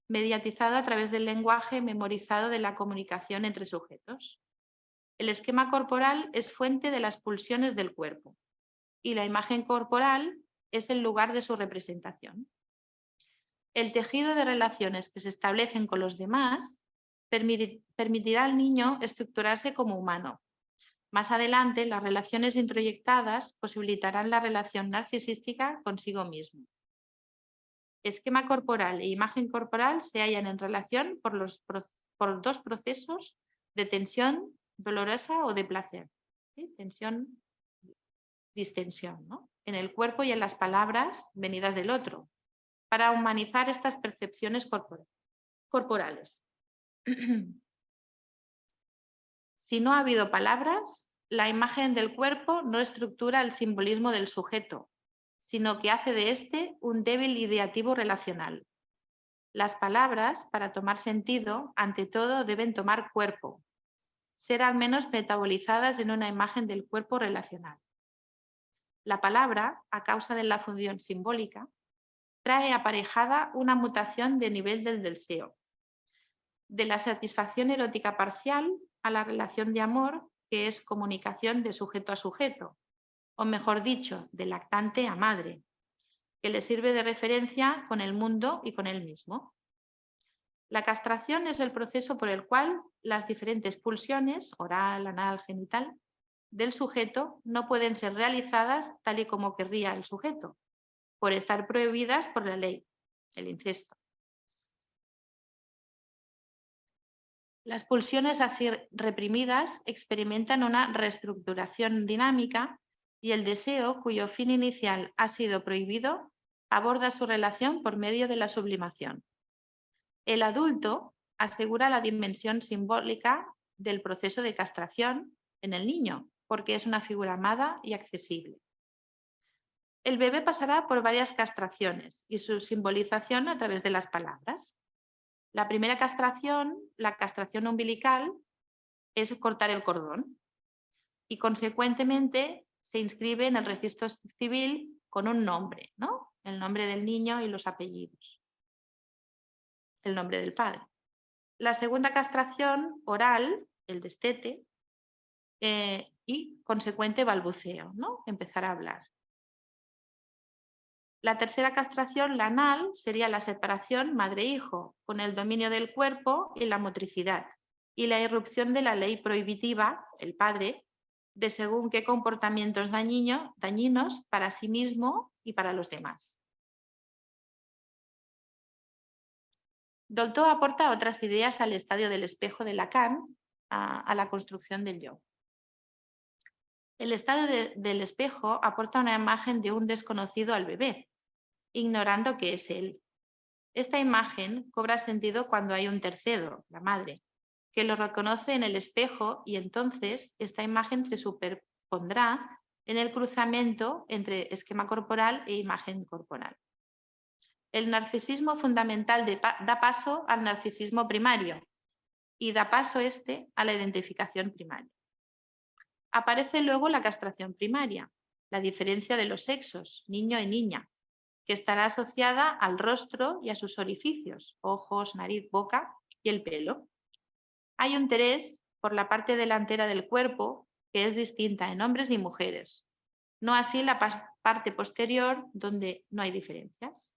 mediatizado a través del lenguaje memorizado de la comunicación entre sujetos. El esquema corporal es fuente de las pulsiones del cuerpo y la imagen corporal es el lugar de su representación. El tejido de relaciones que se establecen con los demás permitirá al niño estructurarse como humano. Más adelante, las relaciones introyectadas posibilitarán la relación narcisística consigo mismo. Esquema corporal e imagen corporal se hallan en relación por dos procesos de tensión dolorosa o de placer. ¿Sí? Tensión, distensión, ¿no? En el cuerpo y en las palabras venidas del otro, para humanizar estas percepciones corporales. Si no ha habido palabras, la imagen del cuerpo no estructura el simbolismo del sujeto, sino que hace de éste un débil ideativo relacional. Las palabras, para tomar sentido, ante todo deben tomar cuerpo, ser al menos metabolizadas en una imagen del cuerpo relacional. La palabra, a causa de la función simbólica, trae aparejada una mutación de nivel del deseo, de la satisfacción erótica parcial a la relación de amor, que es comunicación de sujeto a sujeto, o mejor dicho, de lactante a madre, que le sirve de referencia con el mundo y con él mismo. La castración es el proceso por el cual las diferentes pulsiones, oral, anal, genital, del sujeto no pueden ser realizadas tal y como querría el sujeto, por estar prohibidas por la ley, el incesto. Las pulsiones así reprimidas experimentan una reestructuración dinámica y el deseo, cuyo fin inicial ha sido prohibido, aborda su relación por medio de la sublimación. El adulto asegura la dimensión simbólica del proceso de castración en el niño, porque es una figura amada y accesible. El bebé pasará por varias castraciones y su simbolización a través de las palabras. La primera castración, la castración umbilical, es cortar el cordón y consecuentemente se inscribe en el registro civil con un nombre, ¿no? El nombre del niño y los apellidos, el nombre del padre. La segunda castración oral, el destete, y consecuente balbuceo, ¿no? Empezar a hablar. La tercera castración, la anal, sería la separación madre-hijo, con el dominio del cuerpo y la motricidad, y la irrupción de la ley prohibitiva, el padre, de según qué comportamientos dañinos para sí mismo y para los demás. Dolto aporta otras ideas al estadio del espejo de Lacan, a la construcción del yo. El estadio del espejo aporta una imagen de un desconocido al bebé, ignorando que es él. Esta imagen cobra sentido cuando hay un tercero, la madre, que lo reconoce en el espejo y entonces esta imagen se superpondrá en el cruzamiento entre esquema corporal e imagen corporal. El narcisismo fundamental da paso al narcisismo primario y da paso a la identificación primaria. Aparece luego la castración primaria, la diferencia de los sexos, niño y niña, que estará asociada al rostro y a sus orificios, ojos, nariz, boca y el pelo. Hay un interés por la parte delantera del cuerpo que es distinta en hombres y mujeres, no así la parte posterior donde no hay diferencias.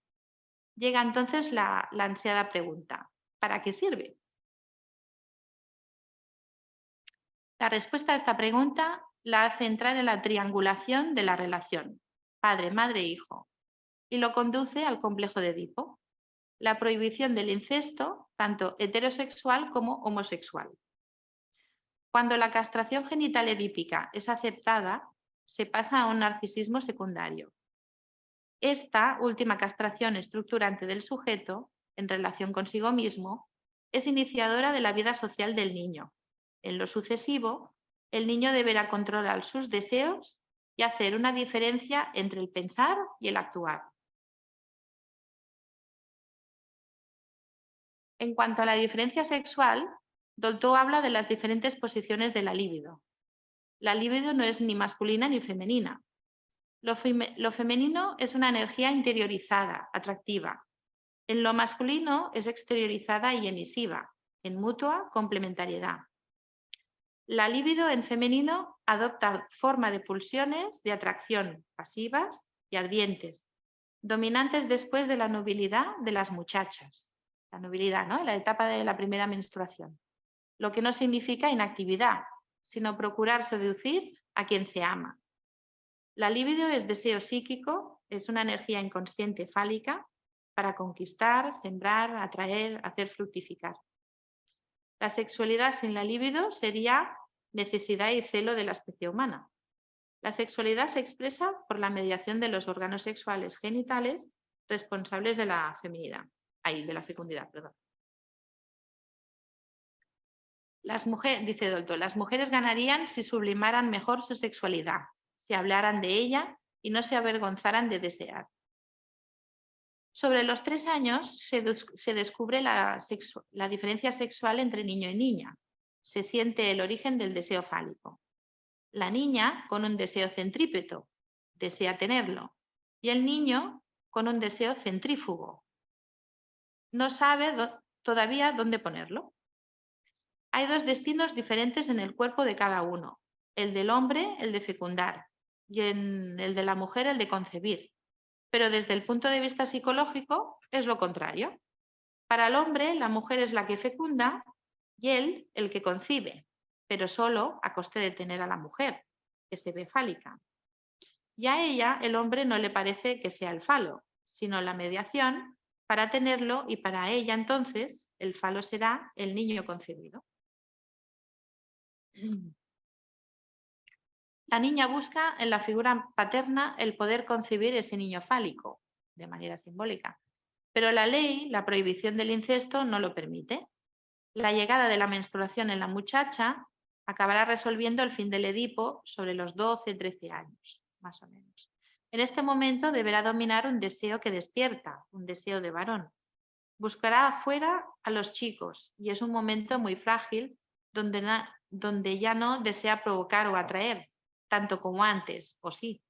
Llega entonces la ansiada pregunta, ¿para qué sirve? La respuesta a esta pregunta la hace entrar en la triangulación de la relación padre, madre, hijo y lo conduce al complejo de Edipo, la prohibición del incesto tanto heterosexual como homosexual. Cuando la castración genital edípica es aceptada, se pasa a un narcisismo secundario. Esta última castración estructurante del sujeto, en relación consigo mismo, es iniciadora de la vida social del niño. En lo sucesivo, el niño deberá controlar sus deseos y hacer una diferencia entre el pensar y el actuar. En cuanto a la diferencia sexual, Dolto habla de las diferentes posiciones de la libido. La libido no es ni masculina ni femenina. Lo femenino es una energía interiorizada, atractiva. En lo masculino es exteriorizada y emisiva, en mutua complementariedad. La libido en femenino adopta forma de pulsiones de atracción pasivas y ardientes, dominantes después de la nubilidad de las muchachas. La nubilidad, ¿no? La etapa de la primera menstruación. Lo que no significa inactividad, sino procurar seducir a quien se ama. La libido es deseo psíquico, es una energía inconsciente fálica para conquistar, sembrar, atraer, hacer fructificar. La sexualidad sin la libido sería necesidad y celo de la especie humana. La sexualidad se expresa por la mediación de los órganos sexuales genitales responsables de la feminidad, de la fecundidad, perdón. Dice Dolto, las mujeres ganarían si sublimaran mejor su sexualidad, si hablaran de ella y no se avergonzaran de desear. Sobre los 3 años se descubre la diferencia sexual entre niño y niña. Se siente el origen del deseo fálico. La niña con un deseo centrípeto, desea tenerlo, y el niño con un deseo centrífugo. No sabe todavía dónde ponerlo. Hay 2 destinos diferentes en el cuerpo de cada uno. El del hombre, el de fecundar, y en el de la mujer, el de concebir. Pero desde el punto de vista psicológico es lo contrario. Para el hombre, la mujer es la que fecunda y él el que concibe, pero solo a coste de tener a la mujer, que se ve fálica. Y a ella, el hombre no le parece que sea el falo, sino la mediación para tenerlo, y para ella entonces el falo será el niño concebido. La niña busca en la figura paterna el poder concebir ese niño fálico, de manera simbólica. Pero la ley, la prohibición del incesto, no lo permite. La llegada de la menstruación en la muchacha acabará resolviendo el fin del Edipo sobre los 12-13 años, más o menos. En este momento deberá dominar un deseo que despierta, un deseo de varón. Buscará afuera a los chicos y es un momento muy frágil donde ya no desea provocar o atraer, tanto como antes, o sí.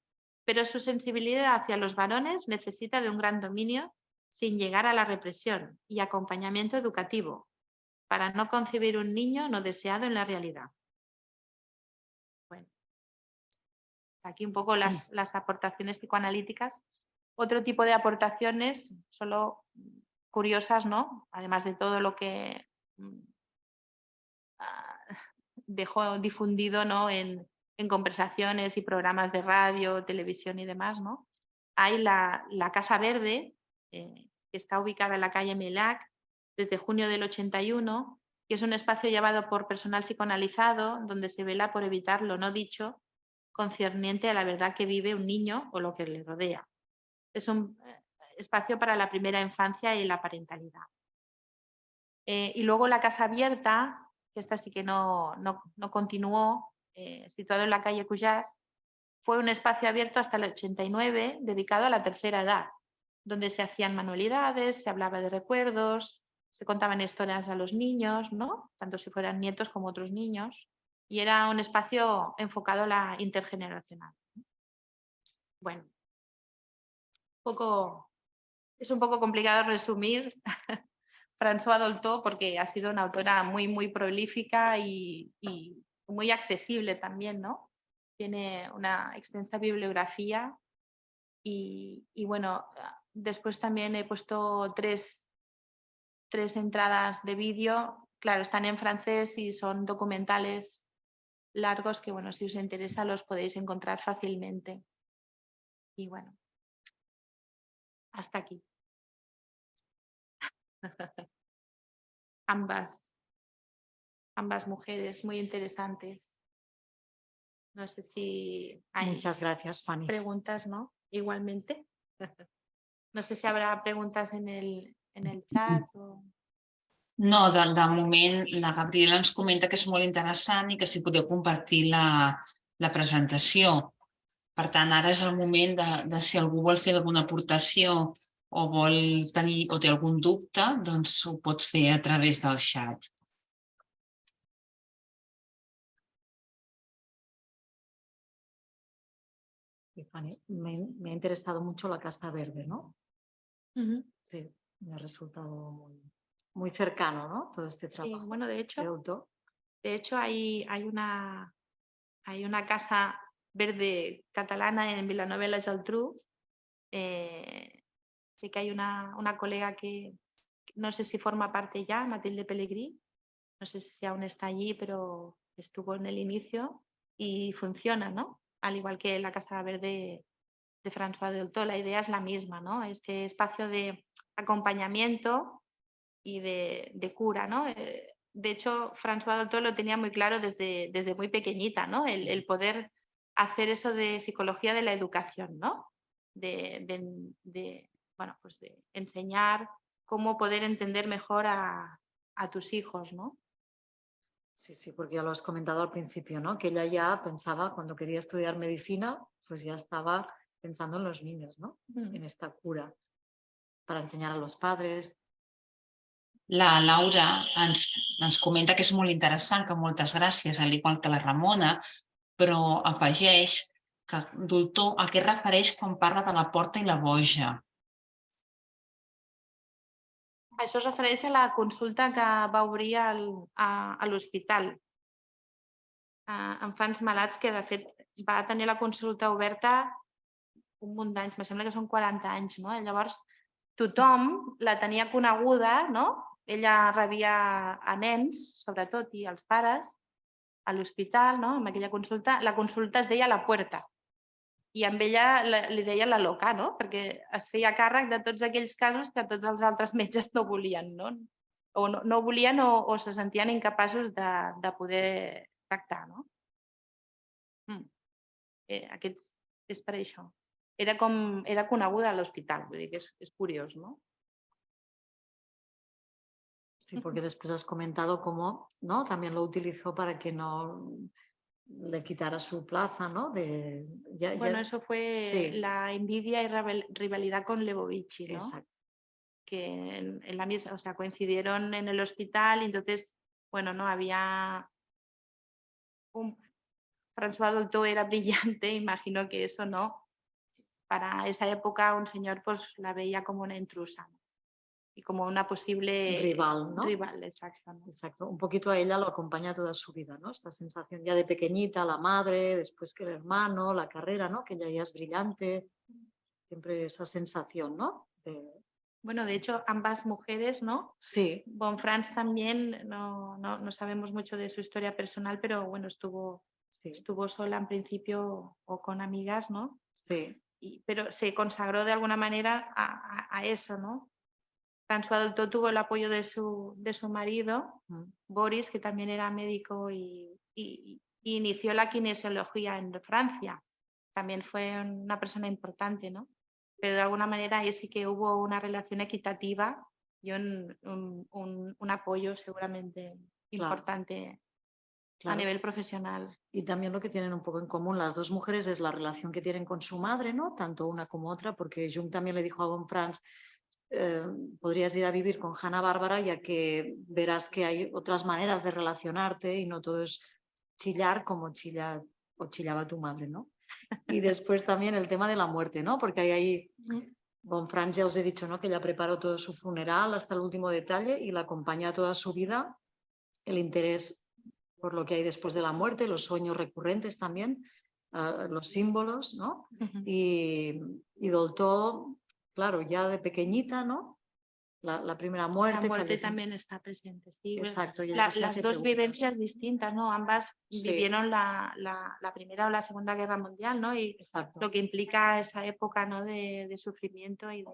Pero su sensibilidad hacia los varones necesita de un gran dominio sin llegar a la represión y acompañamiento educativo, para no concebir un niño no deseado en la realidad. Bueno, aquí un poco las aportaciones psicoanalíticas. Otro tipo de aportaciones, solo curiosas, ¿no? Además de todo lo que dejó difundido, ¿no? en conversaciones y programas de radio, televisión y demás, ¿no? Hay la Casa Verde, que está ubicada en la calle Melac, desde junio del 81, que es un espacio llevado por personal psicoanalizado, donde se vela por evitar lo no dicho concerniente a la verdad que vive un niño o lo que le rodea. Es un espacio para la primera infancia y la parentalidad. Y luego la Casa Abierta, que esta sí que no continuó, situado en la calle Cuyás, fue un espacio abierto hasta el 89 dedicado a la tercera edad, donde se hacían manualidades, se hablaba de recuerdos, se contaban historias a los niños, ¿no? Tanto si fueran nietos como otros niños, y era un espacio enfocado a la intergeneracional. Bueno, es un poco complicado resumir Françoise Dolto porque ha sido una autora muy, muy prolífica y muy accesible también, ¿no? Tiene una extensa bibliografía y bueno, después también he puesto tres entradas de vídeo. Claro, están en francés y son documentales largos que, bueno, si os interesa los podéis encontrar fácilmente. Y bueno, hasta aquí. Ambas mujeres muy interesantes. No sé si hay Muchas gracias, Fanny. preguntas, ¿no? Igualmente. No sé si habrá preguntas en el chat. O... No, de moment la Gabriela ens comenta que és molt interessant i que si podeu compartir la presentació. Per tant, ara és el moment de si algú vol fer alguna aportació o vol tenir o té algun dubte, doncs ho pot fer a través del xat. Fanny, me ha interesado mucho la Casa Verde, ¿no? Sí, me ha resultado muy cercano, ¿no? Todo este trabajo. Sí, bueno, de hecho hay una Casa Verde catalana en Vilanova i la Geltrú, Sé que hay una colega que no sé si forma parte ya, Matilde Pellegrí, no sé si aún está allí, pero estuvo en el inicio y funciona, ¿no? Al igual que la Casa Verde de François Dolto, la idea es la misma, ¿no? Este espacio de acompañamiento y de cura, ¿no? De hecho, François Dolto lo tenía muy claro desde muy pequeñita, ¿no? El poder hacer eso de psicología de la educación, ¿no? Bueno, pues de enseñar cómo poder entender mejor a tus hijos, ¿no? Sí, sí, porque ya lo has comentado al principio, ¿no? Que ella ya pensaba, cuando quería estudiar medicina, pues ya estaba pensando en los niños, ¿no? En esta cura, para enseñar a los padres. La Laura ens comenta que és molt interessant, que moltes gràcies, al igual que la Ramona, però afegeix que Dolto a què es refereix quan parla de la porta i la boja. Això es refereix a la consulta que va obrir a l'hospital a infants malats, que de fet va tenir la consulta oberta un munt d'anys, me sembla que són 40 anys, no? Llavors tothom la tenia coneguda, no? Ella rebia a nens, sobretot, i als pares, a l'hospital, no? Amb aquella consulta. La consulta es deia La Puerta i amb ella li deia la loca, no? Perquè es feia càrrec de tots aquells casos que tots els altres metges no volien, no? O no volien o se sentien incapaços de poder tractar, no? És per això. Era coneguda a l'hospital, vull dir que és curiós, no? Sí, porque después has comentado cómo, ¿no? También lo utilizó para que no le quitara su plaza, ¿no? Bueno, eso fue la envidia y rivalidad con Lebovici, ¿no? Exacto. Que en la misma, o sea, coincidieron en el hospital y entonces, bueno, no había François Dolto era brillante, imagino que eso, ¿no? Para esa época un señor pues la veía como una intrusa, ¿no? Y como una posible rival, ¿no? Rival, exacto, ¿no? Exacto. Un poquito a ella lo acompaña toda su vida, ¿no? Esta sensación ya de pequeñita, la madre, después que el hermano, la carrera, ¿no? Que ella ya es brillante. Siempre esa sensación, ¿no? Bueno, de hecho, ambas mujeres, ¿no? Sí. Bonfrance también, no sabemos mucho de su historia personal, pero bueno, estuvo sola en principio o con amigas, ¿no? Sí. Pero se consagró de alguna manera a eso, ¿no? François Dolto tuvo el apoyo de su marido, Boris, que también era médico y inició la kinesiología en Francia. También fue una persona importante, ¿no? Pero de alguna manera ahí sí que hubo una relación equitativa y un apoyo seguramente importante a nivel profesional. Y también lo que tienen un poco en común las dos mujeres es la relación que tienen con su madre, ¿no? Tanto una como otra, porque Jung también le dijo a Bonfrance, podrías ir a vivir con Hanna-Barbera, ya que verás que hay otras maneras de relacionarte y no todo es chillar como chillaba tu madre, ¿no? Y después también el tema de la muerte, ¿no? Porque hay ahí, Bonfrance ya os he dicho, ¿no? Que ella preparó todo su funeral hasta el último detalle y la acompaña toda su vida, el interés por lo que hay después de la muerte, los sueños recurrentes también, los símbolos, ¿no? Y Dolto, claro, ya de pequeñita, ¿no? La primera muerte. La muerte también está presente, sí. Exacto. Las dos vivencias distintas, ¿no? Ambas vivieron la Primera o la Segunda Guerra Mundial, ¿no? Y lo que implica esa época, ¿no? de sufrimiento y de...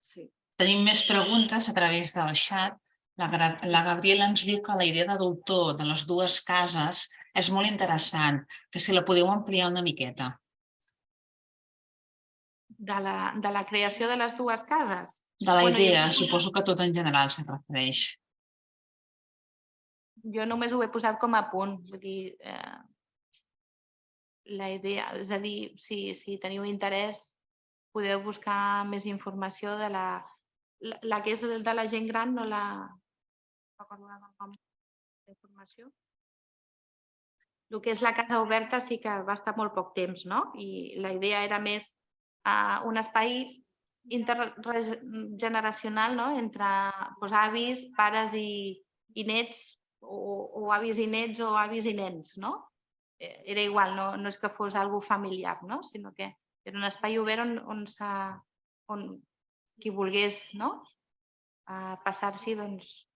Sí. Tenim més preguntes a través del xat. La Gabriela ens diu que la idea de Dolto de les dues cases és molt interessant, que si la podeu ampliar una miqueta. De la creació de les dues cases? De la idea, suposo que tot en general se refereix. Jo només ho he posat com a punt, vull dir, la idea, és a dir, si teniu interès podeu buscar més informació de la que és de la gent gran, no la recordo el nom de la informació. El que és la casa oberta sí que va estar molt poc temps, no? I la idea era més un espai intergeneracional, no? Entre avis, pares i nets, o avis i nets o avis i nens, no? Era igual, no és que fos algo familiar, no? Sinó que era un espai obert on qui volgués passar-s'hi, doncs,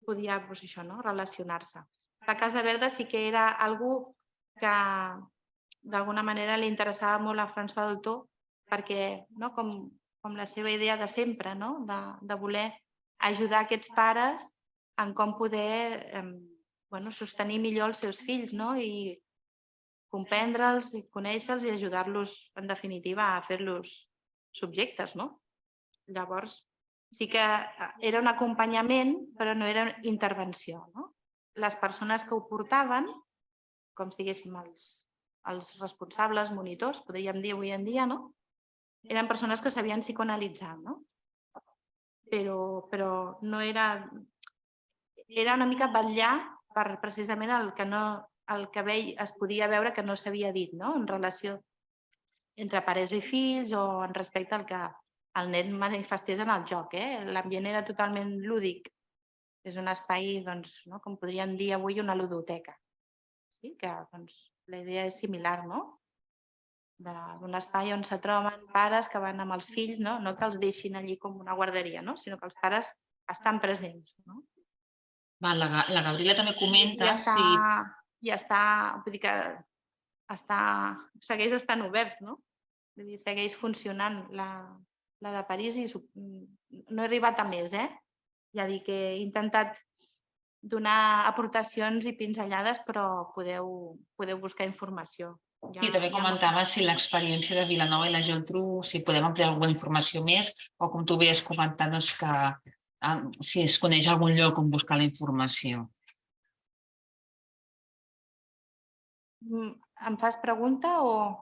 podia relacionar-se. La Casa Verda sí que era algú que d'alguna manera li interessava molt a François Dolto perquè, com la seva idea de sempre, de voler ajudar aquests pares en com poder sostenir millor els seus fills i comprendre'ls, i conèixer-los i ajudar-los, en definitiva, a fer-los subjectes. Llavors, sí que era un acompanyament, però no era intervenció. Les persones que ho portaven, com si diguéssim els responsables, monitors, podríem dir avui en dia, eren persones que sabien psicoanalitzar, però no era... Era una mica vetllar per precisament el que es podia veure que no s'havia dit, en relació entre pares i fills o en respecte al que el nen manifestés en el joc. L'ambient era totalment lúdic. És un espai, com podríem dir avui, una ludoteca. Sí, que la idea és similar, d'un espai on se troben pares que van amb els fills, no que els deixin allí com una guarderia, sinó que els pares estan presents. La Gabriela també comenta si... I vull dir que segueix estant obert, vull dir, segueix funcionant la de París i no he arribat a més, Ja dic que he intentat donar aportacions i pinzellades, però podeu buscar informació. Sí, també comentava si l'experiència de Vilanova i la Geltrú, si podem ampliar alguna informació més, o com tu bé has comentat, que si es coneix algun lloc on buscar la informació. Em fas pregunta o...?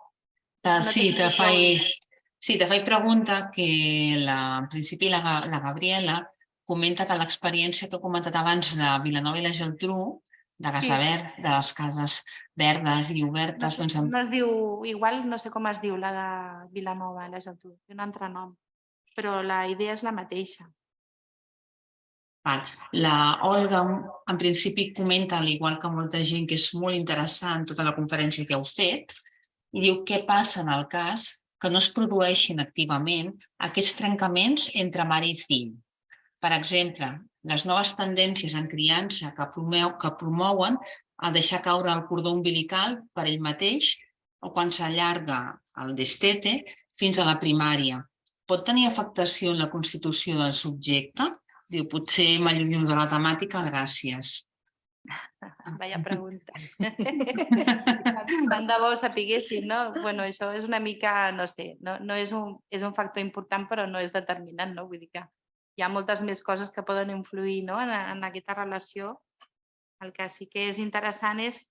Sí, te faig pregunta que en principi la Gabriela comenta que l'experiència que he comentat abans de Vilanova i la Geltrú, de Casa Verda, de les cases verdes i obertes... No es diu, igual no sé com es diu la de Vilanova i la Geltrú, té un altre nom, però la idea és la mateixa. La Olga, en principi, comenta, al igual que molta gent, que és molt interessant tota la conferència que heu fet, i diu què passa en el cas que no es produeixin activament aquests trencaments entre mare i fill. Per exemple, les noves tendències en criança que promouen el deixar caure el cordó umbilical per ell mateix o quan s'allarga el destete fins a la primària. Pot tenir afectació en la constitució del subjecte? Diu, potser m'allunyo de la temàtica, gràcies. Vaya pregunta. Tant de bo sapiguéssim, Això és una mica, no sé, és un factor important, però no és determinant, Vull dir que hi ha moltes més coses que poden influir en aquesta relació. El que sí que és interessant és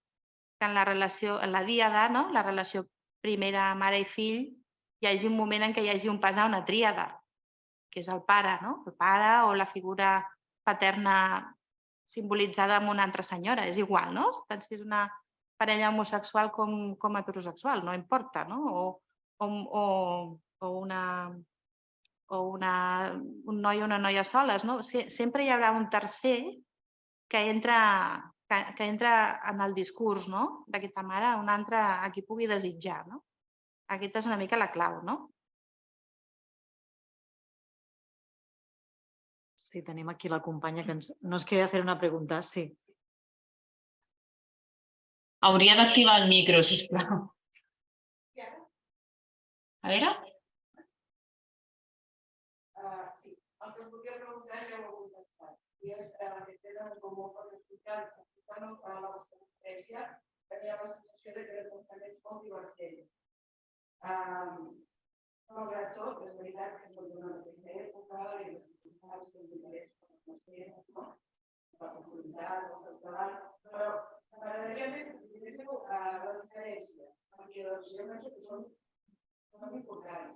que en la relació, en la díada, la relació primera mare i fill, hi hagi un moment en què hi hagi un pas a una tríada, que és el pare, el pare o la figura paterna simbolitzada amb una altra senyora. És igual, tant si és una parella homosexual com heterosexual, no importa, un noi o una noia soles. Sempre hi haurà un tercer que entra en el discurs d'aquesta mare, un altre a qui pugui desitjar. Aquesta és una mica la clau, Sí, tenim aquí la companya que nos quiere hacer una pregunta, sí. Hauria d'activar el micro, sisplau. A veure? Sí, el que us volia preguntar ja ho heu contestat. I és que tenen com molt per explicar la vostra conferència, tenia la sensació que eren pensaments molt divergents. Malgrat tot, és veritat que som d'una mateixa època i les circumstàncies són diferents per les nostres, per la profunditat, els seus debats, però m'agradaria més que tinguéssiu la diferència, perquè jo penso que són importants,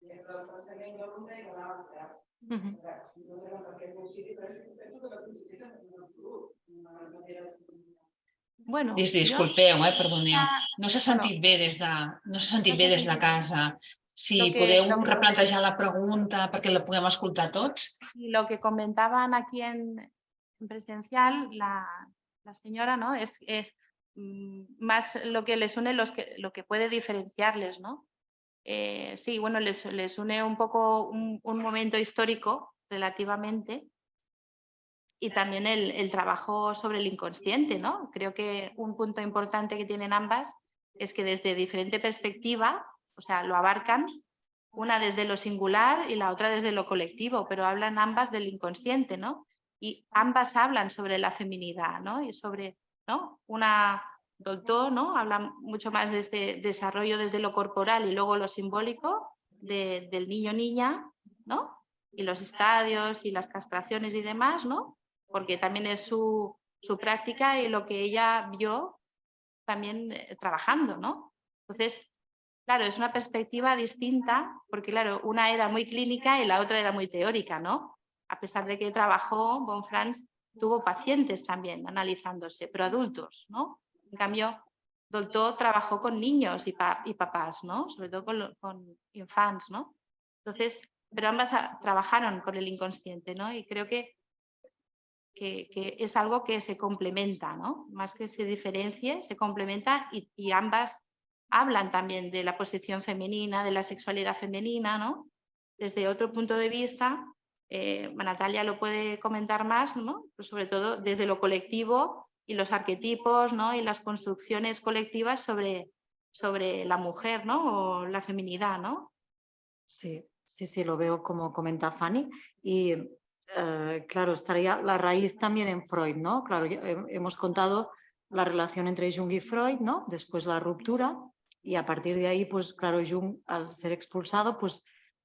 entre el pensament de l'una i de l'altra. No tenen per què coincidir, però penso que la coincidència és en absolut, d'una manera Disculpeu, perdoneu. No s'ha sentit bé des de casa. Si podeu replantejar la pregunta perquè la puguem escoltar tots. Y lo que comentaban aquí en presencial, la señora, es más lo que les une, lo que puede diferenciarles, sí, bueno, les une un poco un momento histórico relativamente y también el trabajo sobre el inconsciente, ¿no? Creo que un punto importante que tienen ambas es que desde diferente perspectiva, o sea, lo abarcan, una desde lo singular y la otra desde lo colectivo, pero hablan ambas del inconsciente, ¿no? Y ambas hablan sobre la feminidad, ¿no? Y sobre, ¿no? Una Dolto, ¿no? Habla mucho más de este desarrollo desde lo corporal y luego lo simbólico del niño-niña, ¿no? Y los estadios y las castraciones y demás, ¿no? Porque también es su práctica y lo que ella vio también trabajando, ¿no? Entonces, claro, es una perspectiva distinta, porque claro, una era muy clínica y la otra era muy teórica, ¿no? A pesar de que trabajó, Bonfrance tuvo pacientes también analizándose, pero adultos, ¿no? En cambio, Dolto trabajó con niños y papás, ¿no? Sobre todo con infants, ¿no? Entonces, pero ambas trabajaron con el inconsciente, ¿no? Y creo que es algo que se complementa, ¿no? Más que se diferencie, se complementa y ambas hablan también de la posición femenina, de la sexualidad femenina, ¿no? Desde otro punto de vista, Natalia lo puede comentar más, ¿no? Pues sobre todo desde lo colectivo y los arquetipos, ¿no? Y las construcciones colectivas sobre la mujer, ¿no? O la feminidad, ¿no? Sí, sí, lo veo como comenta Fanny. Y claro, estaría la raíz también en Freud, ¿no? Claro, hemos contado la relación entre Jung y Freud, ¿no? Después la ruptura y a partir de ahí, pues claro, Jung al ser expulsado, pues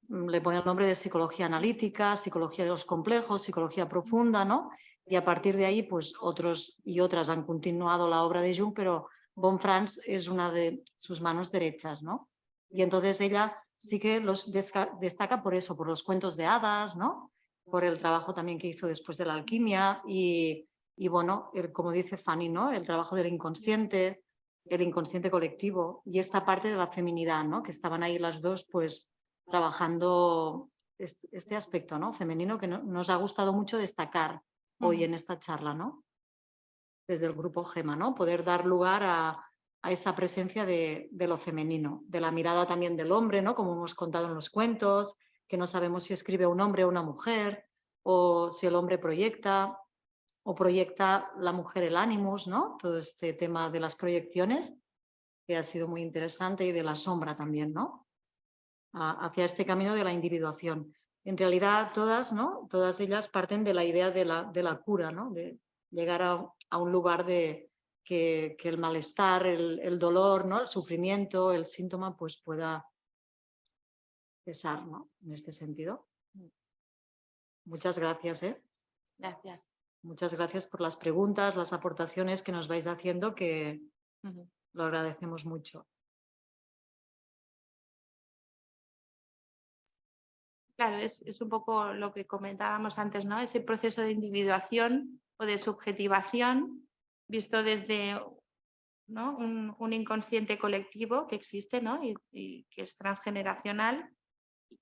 le pone el nombre de psicología analítica, psicología de los complejos, psicología profunda, ¿no? Y a partir de ahí, pues otros y otras han continuado la obra de Jung, pero Bonfrance es una de sus manos derechas, ¿no? Y entonces ella sí que los destaca por eso, por los cuentos de hadas, ¿no? Por el trabajo también que hizo después de la alquimia y bueno, como dice Fanny, ¿no? El trabajo del inconsciente, el inconsciente colectivo y esta parte de la feminidad, ¿no? Que estaban ahí las dos pues trabajando este aspecto, ¿no? Femenino que nos ha gustado mucho destacar hoy en esta charla, ¿no? Desde el grupo Gema, ¿no? Poder dar lugar a esa presencia de lo femenino, de la mirada también del hombre, ¿no? Como hemos contado en los cuentos, que no sabemos si escribe un hombre o una mujer, o si el hombre proyecta, o proyecta la mujer el ánimus, ¿no? Todo este tema de las proyecciones, que ha sido muy interesante, y de la sombra también, ¿no? Hacia este camino de la individuación. En realidad, todas, ¿no? Todas ellas parten de la idea de la cura, ¿no? De llegar a un lugar de que el malestar, el dolor, ¿no? El sufrimiento, el síntoma, pues pueda cesar, ¿no? En este sentido. Muchas gracias, ¿eh? Gracias. Muchas gracias por las preguntas, las aportaciones que nos vais haciendo, que lo agradecemos mucho. Claro, es un poco lo que comentábamos antes, ¿no? Ese proceso de individuación o de subjetivación visto desde, ¿no? un inconsciente colectivo que existe, ¿no? Y que es transgeneracional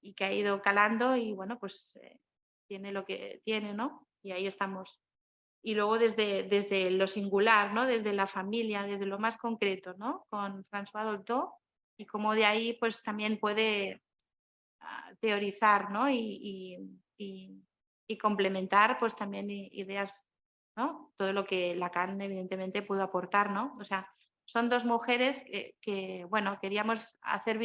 y que ha ido calando y bueno, pues tiene lo que tiene, ¿no? Y ahí estamos. Y luego desde lo singular, ¿no? Desde la familia, desde lo más concreto, ¿no? Con François Dolto y cómo de ahí pues también puede teorizar, ¿no? y complementar pues también ideas, ¿no? Todo lo que Lacan evidentemente pudo aportar, ¿no? O sea, son dos mujeres que bueno, queríamos hacer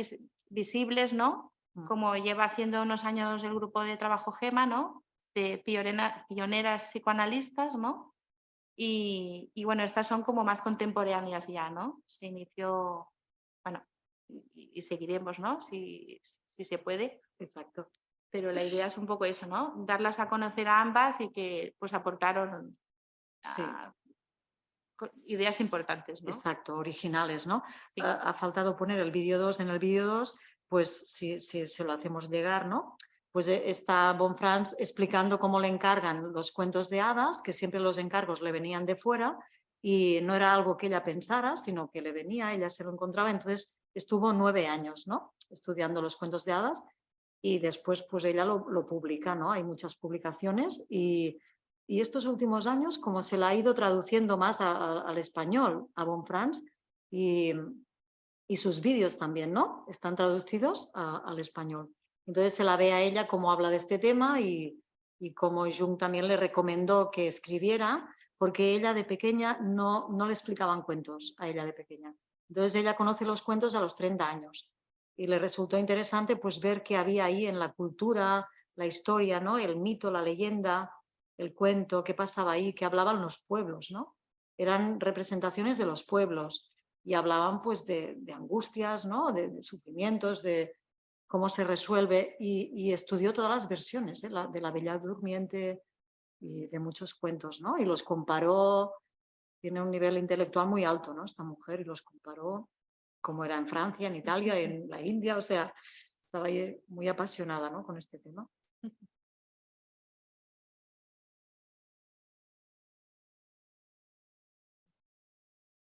visibles, ¿no? Como lleva haciendo unos años el grupo de trabajo Gema, ¿no? De pioneras psicoanalistas, ¿no? Y bueno, estas son como más contemporáneas ya, ¿no? Se inició, bueno, y seguiremos, ¿no? Si se puede. Exacto. Pero la idea es un poco eso, ¿no? Darlas a conocer a ambas y que pues aportaron Sí. Ideas importantes, ¿no? Exacto, originales, ¿no? Sí. Ha faltado poner el vídeo 2 en el vídeo 2, pues si se lo hacemos llegar, ¿no? Pues está Bonfrance explicando cómo le encargan los cuentos de hadas, que siempre los encargos le venían de fuera y no era algo que ella pensara, sino que le venía, ella se lo encontraba, entonces estuvo 9 años, ¿no? Estudiando los cuentos de hadas y después pues ella lo publica, ¿no? Hay muchas publicaciones y estos últimos años, como se la ha ido traduciendo más al español, a Bonfrance, y y sus vídeos también, ¿no? Están traducidos al español. Entonces se la ve a ella cómo habla de este tema y cómo Jung también le recomendó que escribiera, porque ella de pequeña no le explicaban cuentos a ella de pequeña. Entonces ella conoce los cuentos a los 30 años y le resultó interesante pues ver qué había ahí en la cultura, la historia, ¿no? El mito, la leyenda, el cuento, qué pasaba ahí, qué hablaban los pueblos, ¿no? Eran representaciones de los pueblos y hablaban pues de angustias, ¿no? De sufrimientos, de cómo se resuelve y estudió todas las versiones de la Bella Durmiente y de muchos cuentos, ¿no? Y los comparó, tiene un nivel intelectual muy alto, ¿no? Esta mujer, y los comparó como era en Francia, en Italia, en la India, o sea, estaba ahí muy apasionada, ¿no? Con este tema.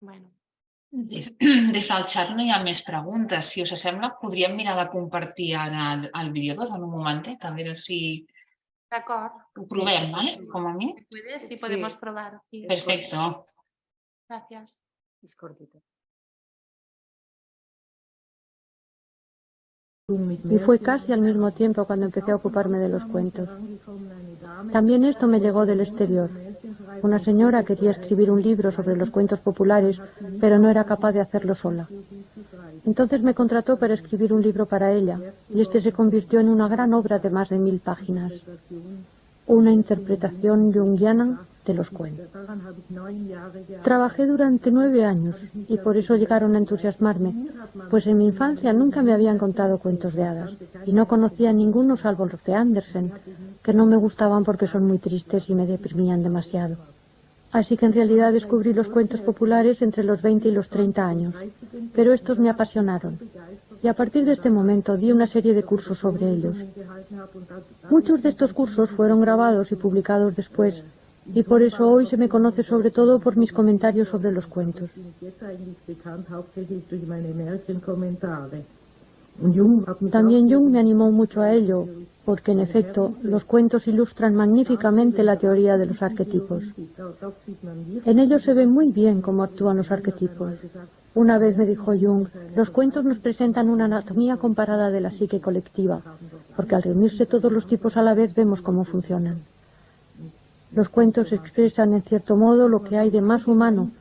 Bueno. Des del xat no hi ha més preguntes. Si us sembla, podríem mirar de compartir ara el vídeo 2 en un momentet, a veure si D'acord. ho provem, ¿vale? Com a mi. Si puedes, sí Sí. podemos probar. Sí. Perfecto. Gracias. Es cortito. Y fue casi al mismo tiempo cuando empecé a ocuparme de los cuentos. También esto me llegó del exterior. Una señora quería escribir un libro sobre los cuentos populares, pero no era capaz de hacerlo sola. Entonces me contrató para escribir un libro para ella, y este se convirtió en una gran obra de más de 1000 páginas. Una interpretación junguiana de los cuentos. Trabajé durante 9 años y por eso llegaron a entusiasmarme, pues en mi infancia nunca me habían contado cuentos de hadas y no conocía ninguno salvo los de Andersen, que no me gustaban porque son muy tristes y me deprimían demasiado. Así que en realidad descubrí los cuentos populares entre los 20 y los 30 años, pero estos me apasionaron. Y a partir de este momento di una serie de cursos sobre ellos. Muchos de estos cursos fueron grabados y publicados después, y por eso hoy se me conoce sobre todo por mis comentarios sobre los cuentos. También Jung me animó mucho a ello, porque en efecto los cuentos ilustran magníficamente la teoría de los arquetipos. En ellos se ve muy bien cómo actúan los arquetipos. Una vez me dijo Jung, los cuentos nos presentan una anatomía comparada de la psique colectiva, porque al reunirse todos los tipos a la vez vemos cómo funcionan. Los cuentos expresan en cierto modo lo que hay de más humano,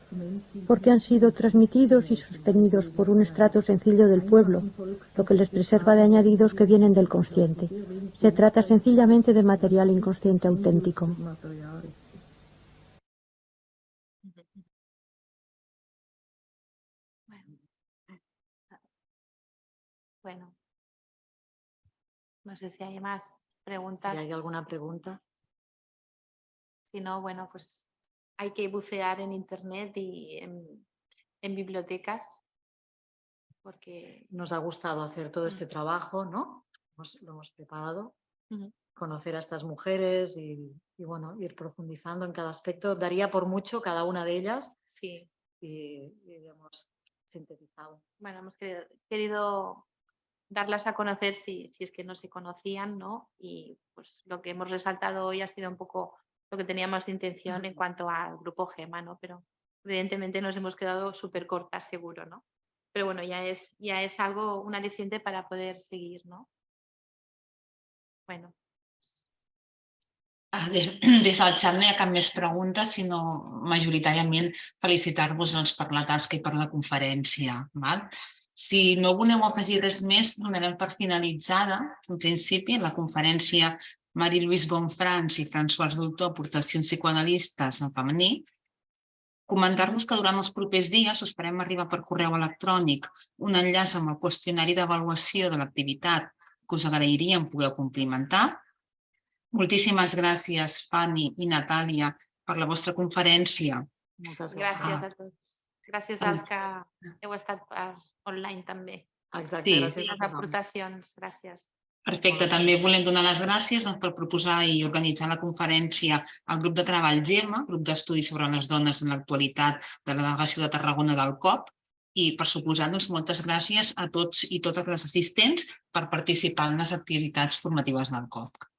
porque han sido transmitidos y sostenidos por un estrato sencillo del pueblo, lo que les preserva de añadidos que vienen del consciente. Se trata sencillamente de material inconsciente auténtico. Bueno. No sé si hay más preguntas. Si hay alguna pregunta. Si no, bueno, pues hay que bucear en internet y en bibliotecas. Porque nos ha gustado hacer todo este trabajo, ¿no? Lo hemos preparado, conocer a estas mujeres y bueno, ir profundizando en cada aspecto. Daría por mucho cada una de ellas. Sí. Y hemos sintetizado. Bueno, hemos querido darlas a conocer si es que no se conocían, ¿no? Y pues lo que hemos resaltado hoy ha sido un poco lo que teníamos de intención en cuanto al grupo Gema, ¿no? Pero evidentemente nos hemos quedado súper cortas, seguro, ¿no? Pero bueno, ya es algo, un aliciente para poder seguir, ¿no? Bueno. Des del xat no hi ha cap més pregunta, sinó majoritàriament felicitar-vos per la tasca i per la conferència. Val? Si no voleu afegir res més, donarem per finalitzada, en principi, la conferència Marie-Louise Bonfrans i Françoise Dolto, aportacions psicoanalistes en femení. Comentar-vos que durant els propers dies us farem arribar per correu electrònic un enllaç amb el qüestionari d'avaluació de l'activitat que us agrairíem poder complimentar. Moltíssimes gràcies, Fanny i Natàlia, per la vostra conferència. Moltes gràcies a tots. Gràcies als que heu estat online també. Exacte, gràcies a les aportacions. Gràcies. Perfecte, també volem donar les gràcies per proposar i organitzar la conferència al grup de treball GEMA, grup d'estudi sobre les dones en l'actualitat de la delegació de Tarragona del COP, i per suposar moltes gràcies a tots i totes les assistents per participar en les activitats formatives del COP.